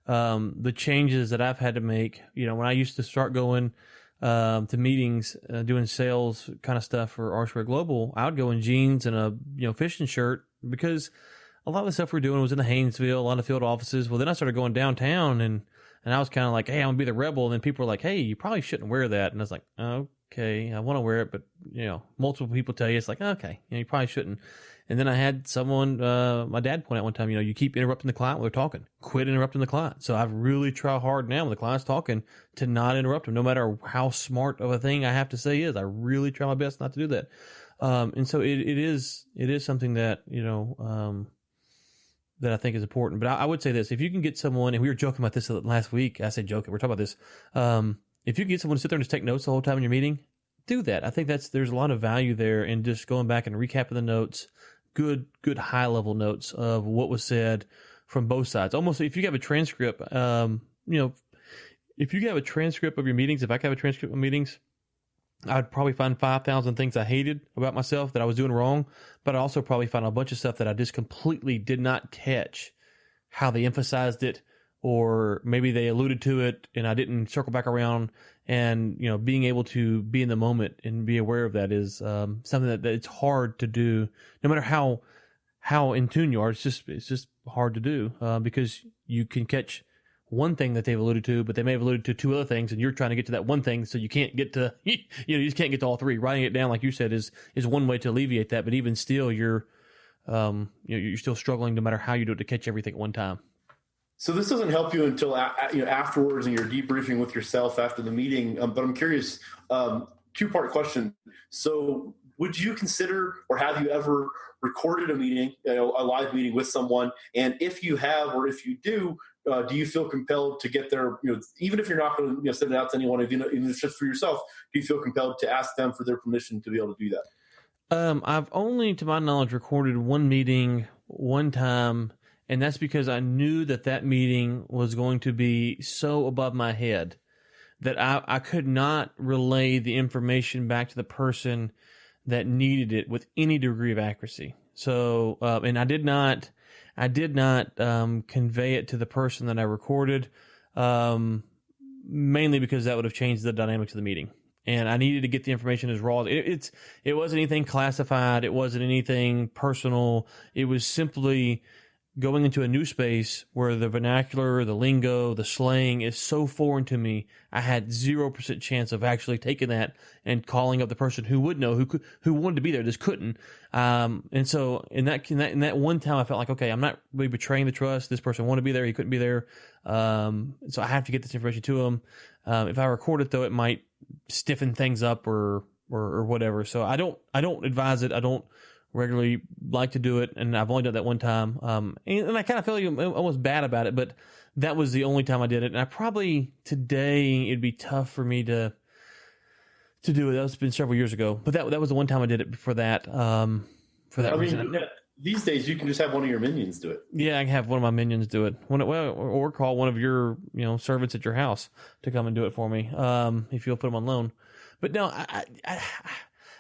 the changes that I've had to make, when I used to start going to meetings, doing sales kind of stuff for R-Square Global, I would go in jeans and a fishing shirt, because a lot of the stuff we were doing was in the Haynesville, a lot of field offices. Well, then I started going downtown, and I was kind of like, hey, I'm gonna be the rebel. And then people were like, hey, you probably shouldn't wear that. And I was like, okay, I want to wear it, but multiple people tell you it's like, okay, you probably shouldn't. And then I had someone, my dad point out one time, you keep interrupting the client when they're talking. Quit interrupting the client. So I've really tried hard now when the client's talking to not interrupt them, no matter how smart of a thing I have to say is. I really try my best not to do that. And so it is something that, that I think is important. But I would say this: if you can get someone, and we were joking about this last week, I said joking, we're talking about this. If you can get someone to sit there and just take notes the whole time in your meeting, do that. I think there's a lot of value there in just going back and recapping the notes, good high level notes of what was said from both sides. Almost if you have a transcript, if you have a transcript of your meetings, if I could have a transcript of meetings, I'd probably find 5,000 things I hated about myself that I was doing wrong, but I'd also probably find a bunch of stuff that I just completely did not catch how they emphasized it, or maybe they alluded to it and I didn't circle back around. And, being able to be in the moment and be aware of that is something that it's hard to do, no matter how in tune you are. It's just hard to do because you can catch one thing that they've alluded to, but they may have alluded to two other things, and you're trying to get to that one thing, so you can't get to you just can't get to all three. Writing it down, like you said, is one way to alleviate that, but even still, you're still struggling no matter how you do it to catch everything at one time. So this doesn't help you until afterwards, and you're debriefing with yourself after the meeting. But I'm curious, two-part question. So would you consider, or have you ever recorded a meeting, a live meeting with someone? And if you have, or if you do you feel compelled to get there, even if you're not going to send it out to anyone, even if it's just for yourself, do you feel compelled to ask them for their permission to be able to do that? I've only, to my knowledge, recorded one meeting one time, and that's because I knew that meeting was going to be so above my head that I could not relay the information back to the person that needed it with any degree of accuracy. So, and I did not convey it to the person that I recorded, mainly because that would have changed the dynamics of the meeting. And I needed to get the information as raw. It wasn't anything classified. It wasn't anything personal. It was simply going into a new space where the vernacular, the lingo, the slang is so foreign to me. I had 0% chance of actually taking that and calling up the person who would know, who wanted to be there, just couldn't. And so in that one time, I felt like, okay, I'm not really betraying the trust. This person wanted to be there, he couldn't be there. So I have to get this information to him. If I record it though, it might stiffen things up or or whatever. So I don't advise it. I don't regularly like to do it, and I've only done that one time. And I kind of feel almost bad about it, but that was the only time I did it. And I probably today it'd be tough for me to do it. That's been several years ago, but that was the one time I did it for that. For that reason. These days you can just have one of your minions do it. Yeah, I can have one of my minions do it. Or call one of your servants at your house to come and do it for me. If you'll put them on loan. But no,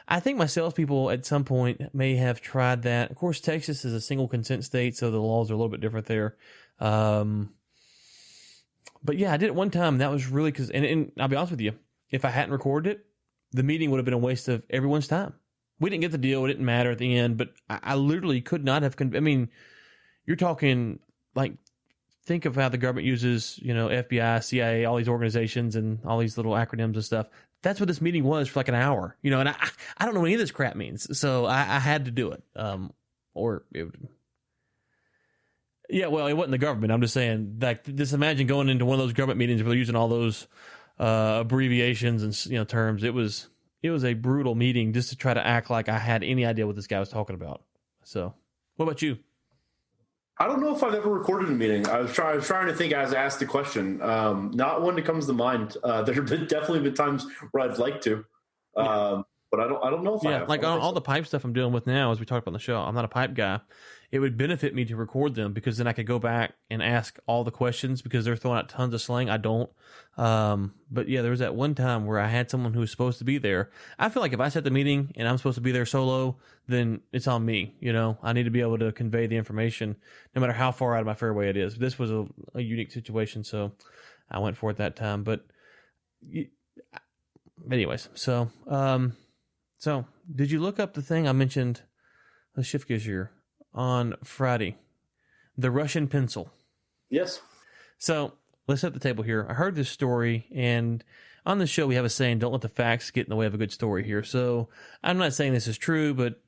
I think my salespeople at some point may have tried that. Of course, Texas is a single consent state, so the laws are a little bit different there. But yeah, I did it one time. That was really and I'll be honest with you, if I hadn't recorded it, the meeting would have been a waste of everyone's time. We didn't get the deal. It didn't matter at the end, but I literally could not have. I mean, you're talking like, think of how the government uses, FBI, CIA, all these organizations and all these little acronyms and stuff. That's what this meeting was for like an hour, and I don't know what any of this crap means. So I had to do it. Well, it wasn't the government. I'm just saying, like, just imagine going into one of those government meetings where they're using all those abbreviations and terms. It was a brutal meeting just to try to act like I had any idea what this guy was talking about. So, what about you? I don't know if I've ever recorded a meeting. I was trying to think as I asked the question. Not one that comes to mind. There have definitely been times where I'd like to, but I don't know if I have. Like on all the pipe stuff I'm dealing with now, as we talked about on the show, I'm not a pipe guy. It would benefit me to record them because then I could go back and ask all the questions because they're throwing out tons of slang. I don't. But yeah, there was that one time where I had someone who was supposed to be there. I feel like if I set the meeting and I'm supposed to be there solo, then it's on me. I need to be able to convey the information no matter how far out of my fairway it is. This was a unique situation, so I went for it that time. But anyways, so did you look up the thing I mentioned? Let's shift gears here. On Friday, the Russian pencil. Yes. So let's set the table here. I heard this story, and on the show we have a saying, don't let the facts get in the way of a good story here. So I'm not saying this is true, but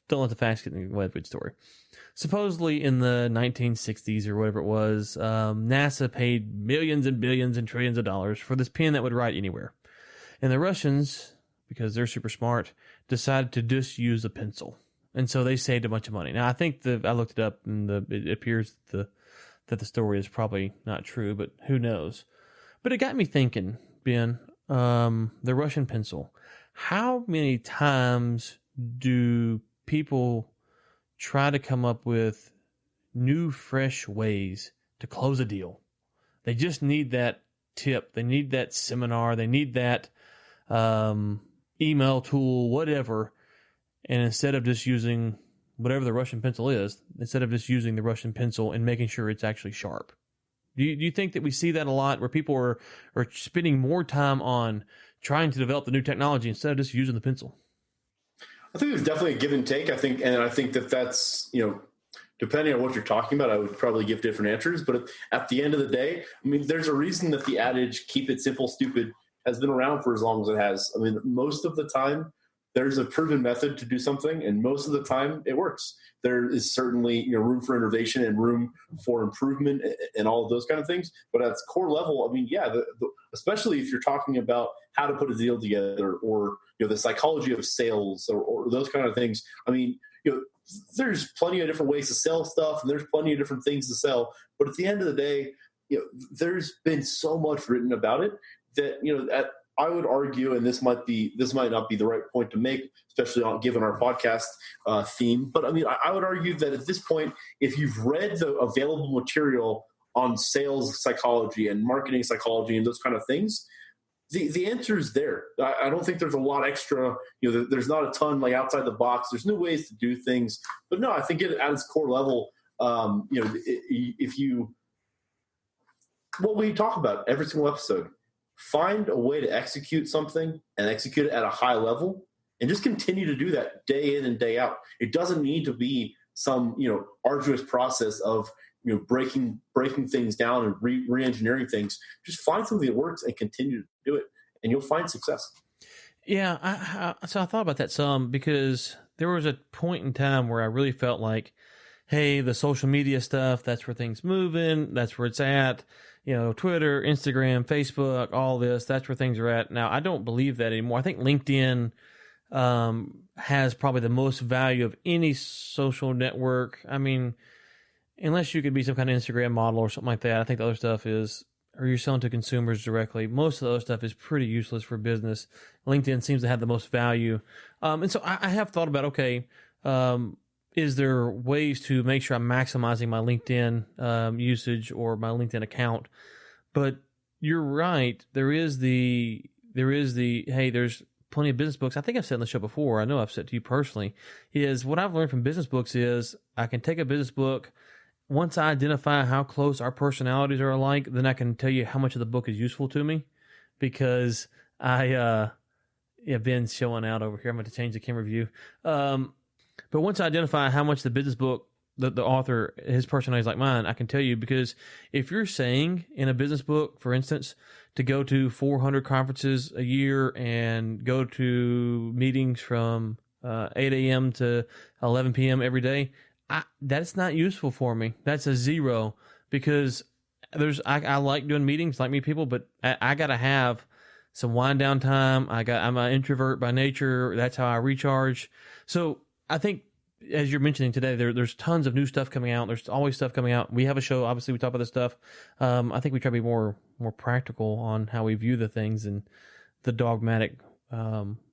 don't let the facts get in the way of a good story. Supposedly in the 1960s or whatever it was, NASA paid millions and billions and trillions of dollars for this pen that would write anywhere. And the Russians, because they're super smart, decided to just use a pencil. And so they saved a bunch of money. Now, I think I looked it up, and it appears that the story is probably not true, but who knows? But it got me thinking, Ben, the Russian pencil. How many times do people try to come up with new, fresh ways to close a deal? They just need that tip. They need that seminar. They need that email tool, whatever. And instead of just using whatever the Russian pencil is, instead of just using the Russian pencil and making sure it's actually sharp. Do you think that we see that a lot where people are spending more time on trying to develop the new technology instead of just using the pencil? I think there's definitely a give and take. I think that's, depending on what you're talking about, I would probably give different answers. But at the end of the day, I mean, there's a reason that the adage, keep it simple, stupid, has been around for as long as it has. I mean, most of the time, there's a proven method to do something, and most of the time it works. There is certainly room for innovation and room for improvement and all of those kind of things. But at its core level, I mean, yeah, especially if you're talking about how to put a deal together or the psychology of sales or those kind of things. I mean, there's plenty of different ways to sell stuff, and there's plenty of different things to sell. But at the end of the day, there's been so much written about it that I would argue, and this might not be the right point to make, especially given our podcast theme. But I mean, I would argue that at this point, if you've read the available material on sales psychology and marketing psychology and those kind of things, the answer is there. I don't think there's a lot extra. There's not a ton like outside the box. There's new ways to do things. But no, I think at its core level, what we talk about every single episode. Find a way to execute something and execute it at a high level and just continue to do that day in and day out. It doesn't need to be some, arduous process of, breaking things down and re-engineering things. Just find something that works and continue to do it, and you'll find success. Yeah. So I thought about that some because there was a point in time where I really felt like hey, the social media stuff, that's where things moving, that's where it's at. Twitter, Instagram, Facebook, all this, that's where things are at. Now, I don't believe that anymore. I think LinkedIn has probably the most value of any social network. I mean, unless you could be some kind of Instagram model or something like that, I think the other stuff is, or you're selling to consumers directly, most of the other stuff is pretty useless for business. LinkedIn seems to have the most value. And so I have thought about, okay, is there ways to make sure I'm maximizing my LinkedIn usage or my LinkedIn account? But you're right. There is the hey, there's plenty of business books. I think I've said on the show before, I know I've said to you personally, is what I've learned from business books is I can take a business book. Once I identify how close our personalities are alike, then I can tell you how much of the book is useful to me, because Ben's showing out over here. I'm going to change the camera view. But once I identify how much the business book, the author, his personality is like mine, I can tell you, because if you're saying in a business book, for instance, to go to 400 conferences a year and go to meetings from 8 a.m. to 11 p.m. every day, that's not useful for me. That's a 0, because I like doing meetings, like meet people, but I got to have some wind down time. I'm an introvert by nature. That's how I recharge. So I think, as you're mentioning today, there's tons of new stuff coming out. There's always stuff coming out. We have a show, obviously we talk about this stuff. I think we try to be more practical on how we view the things and the dogmatic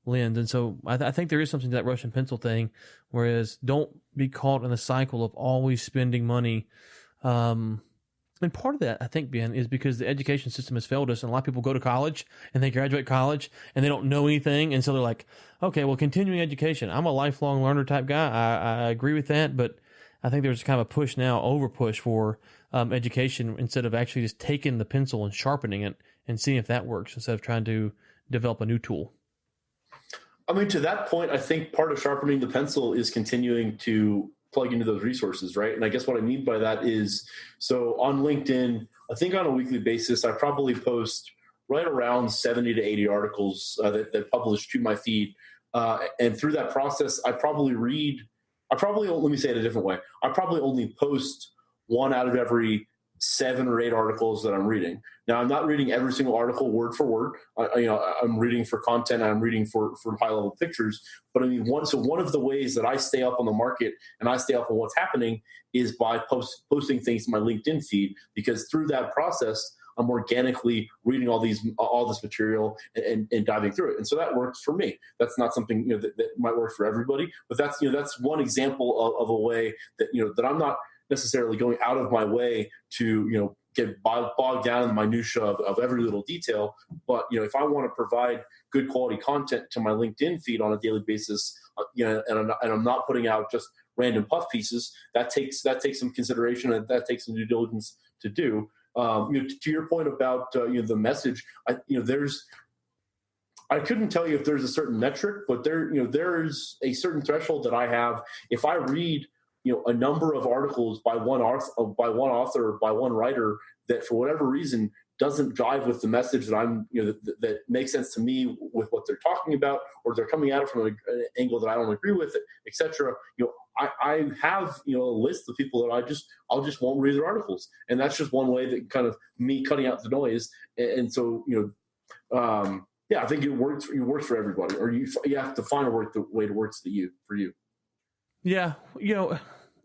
lens. And so I think there is something to that Russian pencil thing, whereas don't be caught in the cycle of always spending money. And part of that, I think, Ben, is because the education system has failed us, and a lot of people go to college and they graduate college and they don't know anything, and so they're like, okay, well, continuing education. I'm a lifelong learner type guy. I agree with that, but I think there's kind of a push now, over push for education, instead of actually just taking the pencil and sharpening it and seeing if that works, instead of trying to develop a new tool. I mean, to that point, I think part of sharpening the pencil is continuing to plug into those resources, right? And I guess what I mean by that is, so on LinkedIn, I think on a weekly basis, I probably post right around 70 to 80 articles that publish to my feed. And through that process, let me say it a different way. I probably only post 1 out of every 7 or 8 articles that I'm reading. Now, I'm not reading every single article word for word. I'm reading for content. I'm reading for high level pictures. But I mean, one of the ways that I stay up on the market and I stay up on what's happening is by posting things to my LinkedIn feed, because through that process, I'm organically reading all this material and diving through it. And so that works for me. That's not something that might work for everybody, but that's one example of a way that I'm not necessarily going out of my way to get bogged down in the minutia of every little detail. But if I want to provide good quality content to my LinkedIn feed on a daily basis, and I'm not putting out just random puff pieces, that takes some consideration, and that takes some due diligence to do. To your point about the message, I couldn't tell you if there's a certain metric, but there's a certain threshold that I have. If I read a number of articles by one author, by one writer, that for whatever reason doesn't jive with the message that that makes sense to me with what they're talking about, or they're coming at it from an angle that I don't agree with, etc. I have a list of people that I'll just won't read their articles, and that's just one way that kind of me cutting out the noise. And so I think it works for everybody, or you have to find the way it works for you. Yeah,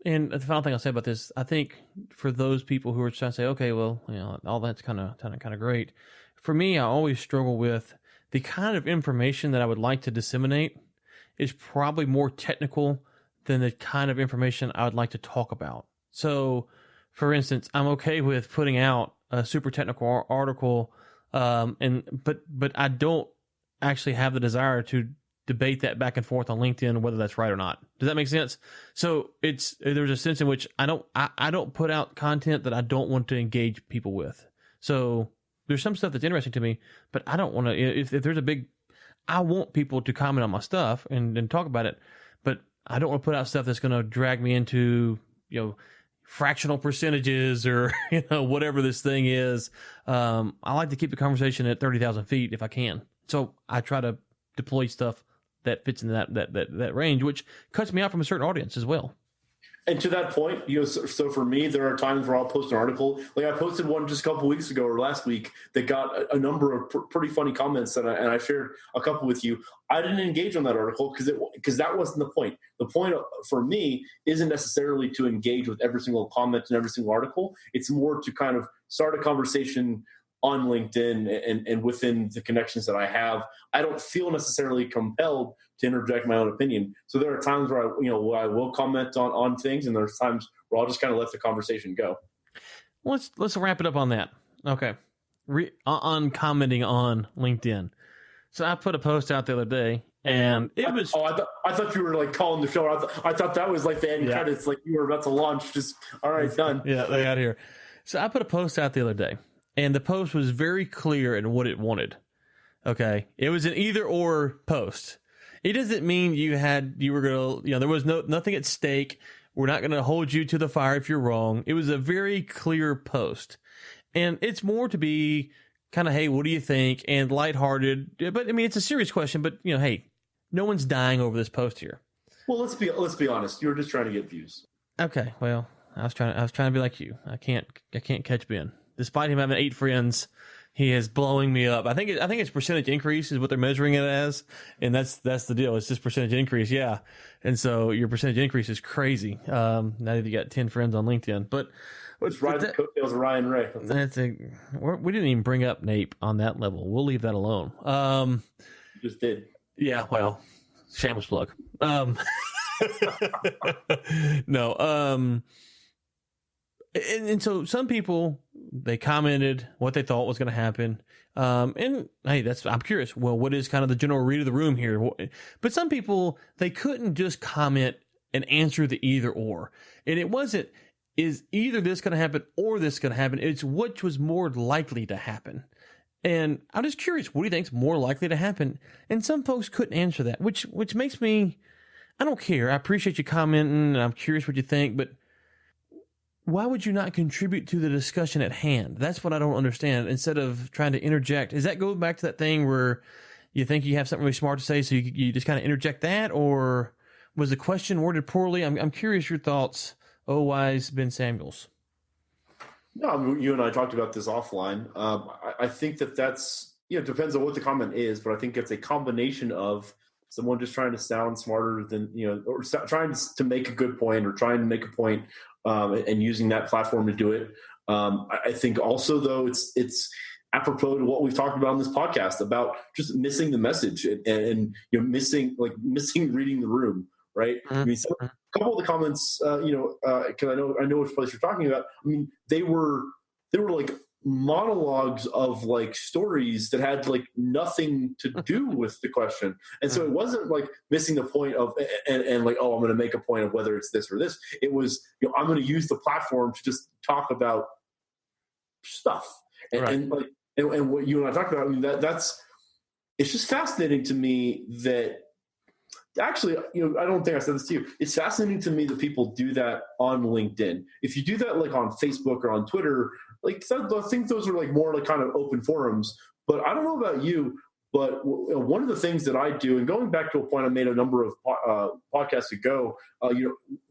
and the final thing I'll say about this, I think for those people who are trying to say, okay, well, all that's kind of great. For me, I always struggle with the kind of information that I would like to disseminate is probably more technical than the kind of information I would like to talk about. So, for instance, I'm okay with putting out a super technical article, but I don't actually have the desire to debate that back and forth on LinkedIn, whether that's right or not. Does that make sense? So there's a sense in which I don't put out content that I don't want to engage people with. So there's some stuff that's interesting to me, but I don't want to, if there's I want people to comment on my stuff and talk about it, but I don't want to put out stuff that's going to drag me into, fractional percentages or, whatever this thing is. I like to keep the conversation at 30,000 feet if I can. So I try to deploy stuff that fits in that range, which cuts me out from a certain audience as well. And to that point, so for me, there are times where I'll post an article. Like I posted one just a couple weeks ago or last week that got a number of pretty funny comments, and I shared a couple with you. I didn't engage on that article because that wasn't the point. The point for me isn't necessarily to engage with every single comment and every single article. It's more to kind of start a conversation on LinkedIn and within the connections that I have. I don't feel necessarily compelled to interject my own opinion. So there are times where I will comment on things, and there's times where I'll just kind of let the conversation go. Let's wrap it up on that. Okay. On commenting on LinkedIn. So I put a post out the other day, and it was. I thought you were like calling the show. I thought that was like the end credits, like you were about to launch. Just all right, done. Yeah, they got here. So I put a post out the other day, and the post was very clear in what it wanted. Okay, it was an either or post. It doesn't mean you were gonna, there was nothing at stake. We're not gonna hold you to the fire if you're wrong. It was a very clear post, and it's more to be kind of, hey, what do you think? And lighthearted, but I mean, it's a serious question. But hey, no one's dying over this post here. Well, let's be honest. You were just trying to get views. Okay, well, I was trying to be like you. I can't catch Ben. Despite him having 8 friends, he is blowing me up. I think it's percentage increase is what they're measuring it as, and that's the deal. It's just percentage increase, yeah. And so your percentage increase is crazy. Now that you got 10 friends on LinkedIn, but it's riding the coattails of Ryan Ray. We didn't even bring up Nate on that level. We'll leave that alone. You just did. Yeah. Well, shameless plug. No. And so some people, they commented what they thought was going to happen. And hey, I'm curious. Well, what is kind of the general read of the room here? But some people, they couldn't just comment and answer the either or. And it wasn't, is either this going to happen or this going to happen. It's which was more likely to happen. And I'm just curious, what do you think is more likely to happen? And some folks couldn't answer that, which makes me, I don't care. I appreciate you commenting, and I'm curious what you think, but why would you not contribute to the discussion at hand? That's what I don't understand. Instead of trying to interject, does that go back to that thing where you think you have something really smart to say, so you just kind of interject that, or was the question worded poorly? I'm curious your thoughts. Oh, wise Ben Samuels. No, I mean, you and I talked about this offline. I think that's it depends on what the comment is, but I think it's a combination of someone just trying to sound smarter than or trying to make a good point or trying to make a point. And using that platform to do it. I think also, though, it's apropos to what we've talked about on this podcast about just missing the message and missing reading the room, right? Mm-hmm. I mean, a couple of the comments, because I know which place you're talking about. I mean, they were like monologues of like stories that had like nothing to do with the question, and so it wasn't like missing the point of and like, oh, I'm going to make a point of whether it's this or this. It was I'm going to use the platform to just talk about stuff and, right. and what you and I talked about. I mean, that's it's just fascinating to me that actually, I don't think I said this to you. It's fascinating to me that people do that on LinkedIn. If you do that like on Facebook or on Twitter, like I think those are like more like kind of open forums. But I don't know about you, but one of the things that I do, and going back to a point I made a number of podcasts ago,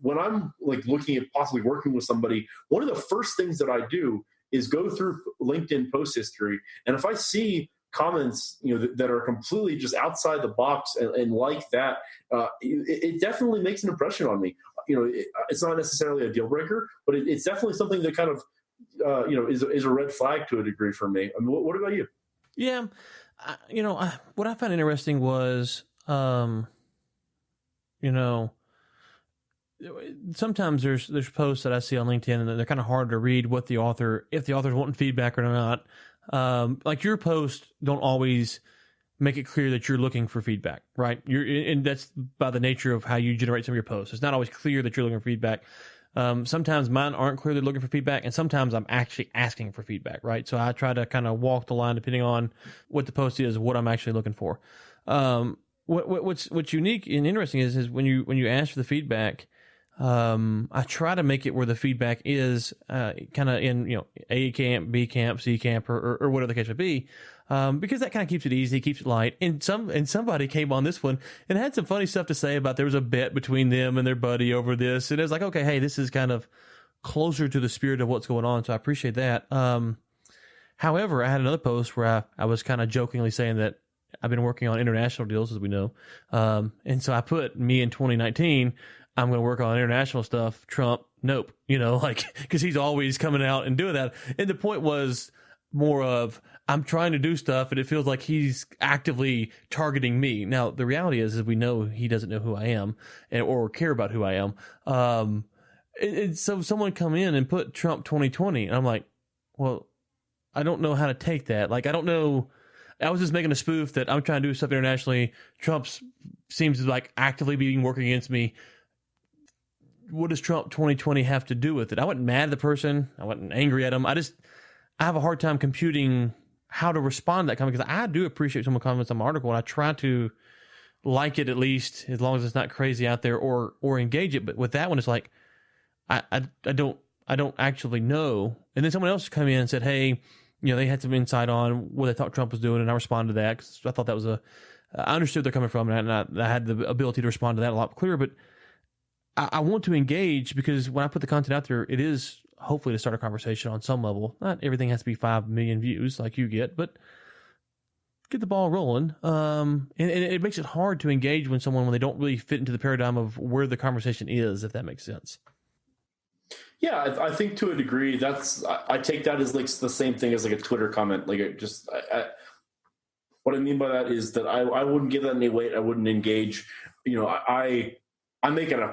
when I'm like looking at possibly working with somebody, one of the first things that I do is go through LinkedIn post history, and if I see comments that are completely just outside the box and like that, it definitely makes an impression on me. It's not necessarily a deal breaker, but it's definitely something that kind of is a red flag to a degree for me. I mean, what about you? Yeah, what I found interesting was sometimes there's posts that I see on LinkedIn and they're kind of hard to read if the author's wanting feedback or not. Like your posts don't always make it clear that you're looking for feedback, right? And that's by the nature of how you generate some of your posts. It's not always clear that you're looking for feedback. Sometimes mine aren't clearly looking for feedback, and sometimes I'm actually asking for feedback, right? So I try to kind of walk the line depending on what the post is, what I'm actually looking for. What's unique and interesting is when you ask for the feedback, I try to make it where the feedback is kind of in A camp, B camp, C camp, or whatever the case may be. because that kind of keeps it easy, keeps it light. And somebody came on this one and had some funny stuff to say about there was a bet between them and their buddy over this. And it was like, okay, hey, this is kind of closer to the spirit of what's going on. So I appreciate that. However, I had another post where I was kind of jokingly saying that I've been working on international deals, as we know. And so I put me in 2019, I'm going to work on international stuff. Trump, nope. Because he's always coming out and doing that. And the point was more of, I'm trying to do stuff and it feels like he's actively targeting me. Now, the reality is we know he doesn't know who I am or care about who I am. And so someone come in and put Trump 2020, and I'm like, well, I don't know how to take that. Like, I don't know. I was just making a spoof that I'm trying to do stuff internationally. Trump seems to like actively being working against me. What does Trump 2020 have to do with it? I wasn't mad at the person. I wasn't angry at him. I have a hard time computing how to respond to that comment, because I do appreciate someone comments on my article, and I try to like it at least, as long as it's not crazy out there, or engage it. But with that one, it's like, I don't actually know. And then someone else came in and said, hey, they had some insight on what they thought Trump was doing, and I responded to that because I thought that was I understood they're coming from, and I had the ability to respond to that a lot clearer. But I want to engage, because when I put the content out there, it is hopefully to start a conversation on some level. Not everything has to be 5 million views like you get, but get the ball rolling. And it makes it hard to engage when they don't really fit into the paradigm of where the conversation is, if that makes sense. Yeah, I think to a degree I take that as like the same thing as like a Twitter comment. Like what I mean by that is that I wouldn't give that any weight. I wouldn't engage. I'm making a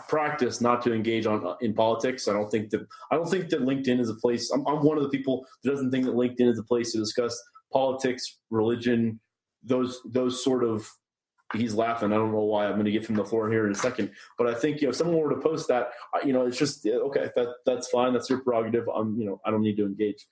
practice not to engage in politics. I don't think that LinkedIn is a place. I'm one of the people that doesn't think that LinkedIn is a place to discuss politics, religion, those sort of. He's laughing. I don't know why. I'm going to give him the floor here in a second. But I think if someone were to post that, it's just okay. That's fine. That's your prerogative. I don't need to engage.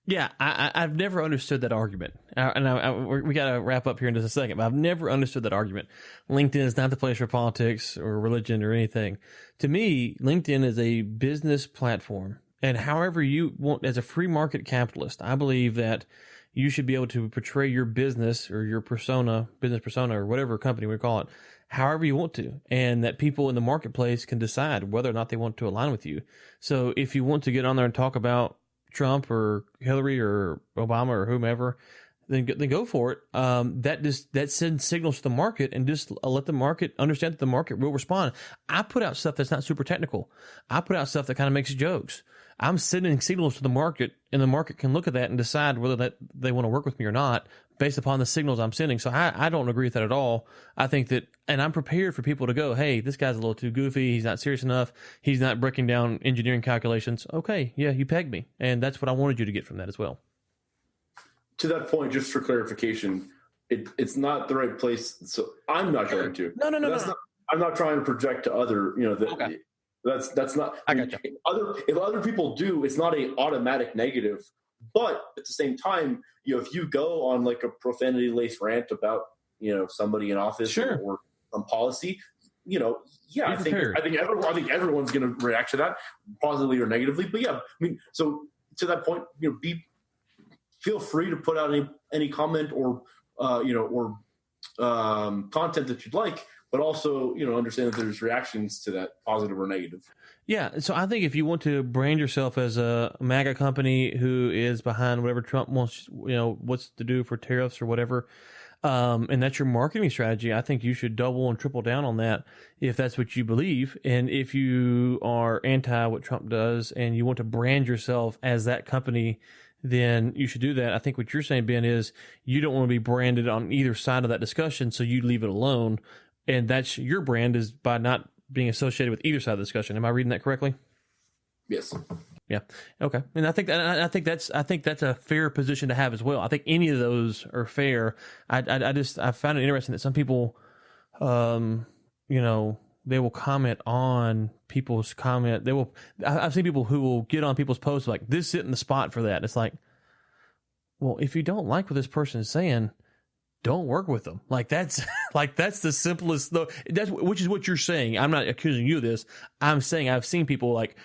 Yeah, I've never understood that argument. We got to wrap up here in just a second, but I've never understood that argument. LinkedIn is not the place for politics or religion or anything. To me, LinkedIn is a business platform. And however you want, as a free market capitalist, I believe that you should be able to portray your business or your business persona, or whatever company we call it, however you want to, and that people in the marketplace can decide whether or not they want to align with you. So if you want to get on there and talk about Trump or Hillary or Obama or whomever, then go for it. That sends signals to the market, and just let the market understand that the market will respond. I put out stuff that's not super technical. I put out stuff that kind of makes jokes. I'm sending signals to the market, and the market can look at that and decide whether they want to work with me or not based upon the signals I'm sending. So I don't agree with that at all. I think that, and I'm prepared for people to go, hey, this guy's a little too goofy. He's not serious enough. He's not breaking down engineering calculations. Okay, yeah, you pegged me. And that's what I wanted you to get from that as well. To that point, just for clarification, it's not the right place. So I'm not trying to. No. I'm not trying to project to other, Okay. That's not. I got you. If other people do, it's not an automatic negative. But at the same time, if you go on like a profanity-laced rant about somebody in office, sure, or some policy, I think everyone's going to react to that positively or negatively. But yeah, I mean, so to that point, feel free to put out any comment or content that you'd like. But also, understand that there's reactions to that, positive or negative. Yeah, so I think if you want to brand yourself as a MAGA company who is behind whatever Trump wants, what's to do for tariffs or whatever, and that's your marketing strategy, I think you should double and triple down on that if that's what you believe. And if you are anti what Trump does and you want to brand yourself as that company, then you should do that. I think what you're saying, Ben, is you don't want to be branded on either side of that discussion, so you leave it alone. And that's your brand, is by not being associated with either side of the discussion. Am I reading that correctly? Yes. Yeah. Okay. And I think that's a fair position to have as well. I think any of those are fair. I found it interesting that some people, they will comment on people's comment. I've seen people who will get on people's posts like, this isn't the spot for that. It's like, well, if you don't like what this person is saying, don't work with them. That's the simplest, though. Which is what you're saying. I'm not accusing you of this. I'm saying I've seen people like,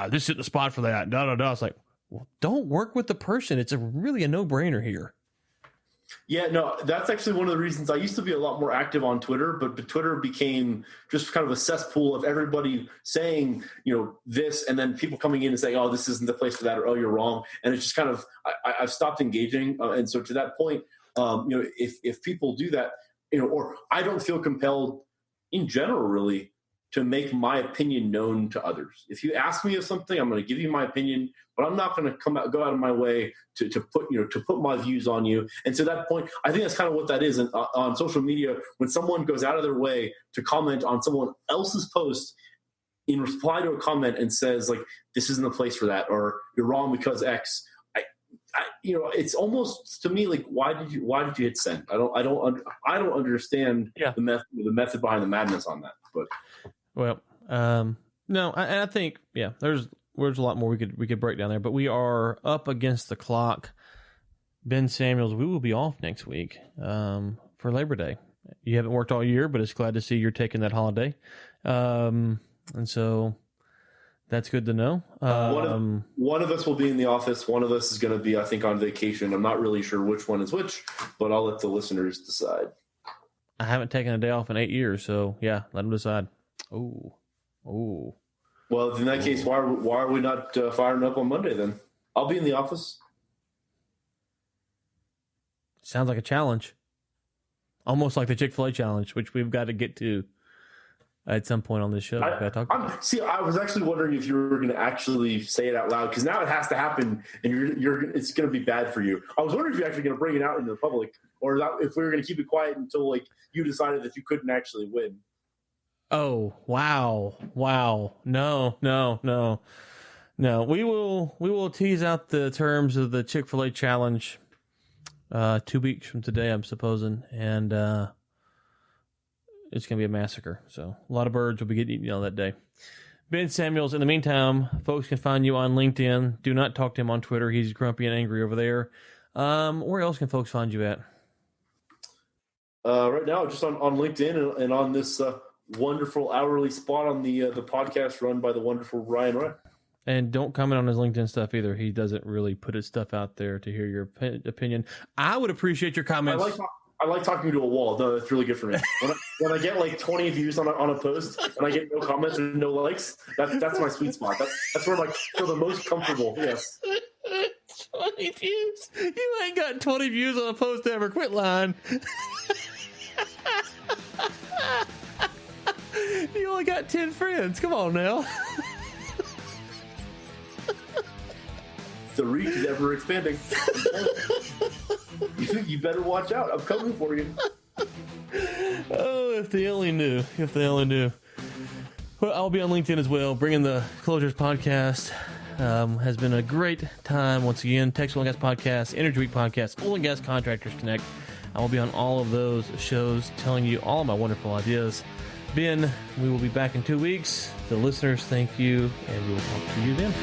this isn't the spot for that. It's like, well, don't work with the person. It's really a no-brainer here. Yeah, no, that's actually one of the reasons I used to be a lot more active on Twitter, but Twitter became just kind of a cesspool of everybody saying, this, and then people coming in and saying, oh, this isn't the place for that, or oh, you're wrong. And it's just kind of, I've stopped engaging. And so to that point, if people do that, or I don't feel compelled in general, really, to make my opinion known to others. If you ask me of something, I'm going to give you my opinion, but I'm not going to go out of my way to put my views on you. And to that point, I think that's kind of what that is. And on social media, when someone goes out of their way to comment on someone else's post in reply to a comment and says like, this isn't the place for that, or you're wrong because X, it's almost to me like, why did you hit send? I don't understand the method behind the madness on that, but. Well, no, I think, there's a lot more we could break down there, but we are up against the clock. Ben Samuels, we will be off next week for Labor Day. You haven't worked all year, but it's glad to see you're taking that holiday. And so that's good to know. One of us will be in the office. One of us is going to be, I think, on vacation. I'm not really sure which one is which, but I'll let the listeners decide. I haven't taken a day off in 8 years, so let them decide. Oh. Well, in that case, why are we not firing up on Monday then? I'll be in the office. Sounds like a challenge. Almost like the Chick-fil-A challenge, which we've got to get to at some point on this show. I was actually wondering if you were going to actually say it out loud, because now it has to happen, and it's going to be bad for you. I was wondering if you're actually going to bring it out into the public, or if we were going to keep it quiet until like you decided that you couldn't actually win. Oh, wow. No. We will tease out the terms of the Chick-fil-A challenge 2 weeks from today, I'm supposing, and it's going to be a massacre. So a lot of birds will be getting eaten on that day. Ben Samuels, in the meantime, folks can find you on LinkedIn. Do not talk to him on Twitter. He's grumpy and angry over there. Where else can folks find you at? Right now, just on LinkedIn and on this wonderful hourly spot on the podcast run by the wonderful Ryan Wright. And don't comment on his LinkedIn stuff either. He doesn't really put his stuff out there to hear your opinion. I would appreciate your comments. I like talking to a wall. No, it's really good for me. When I get like 20 views on a post and I get no comments and no likes, that's my sweet spot. That's where I feel the most comfortable. Yes. 20 views? You ain't got 20 views on a post ever. Quit lying. You only got 10 friends. Come on now. The reach is ever expanding. You better watch out. I'm coming for you. Oh, if they only knew. Well, I'll be on LinkedIn as well. Bringing the Closures podcast. Has been a great time once again. Texas Oil and Gas Podcast, Energy Week Podcast, Oil and Gas Contractors Connect. I will be on all of those shows telling you all of my wonderful ideas. Ben, we will be back in 2 weeks. The listeners, thank you, and we will talk to you then.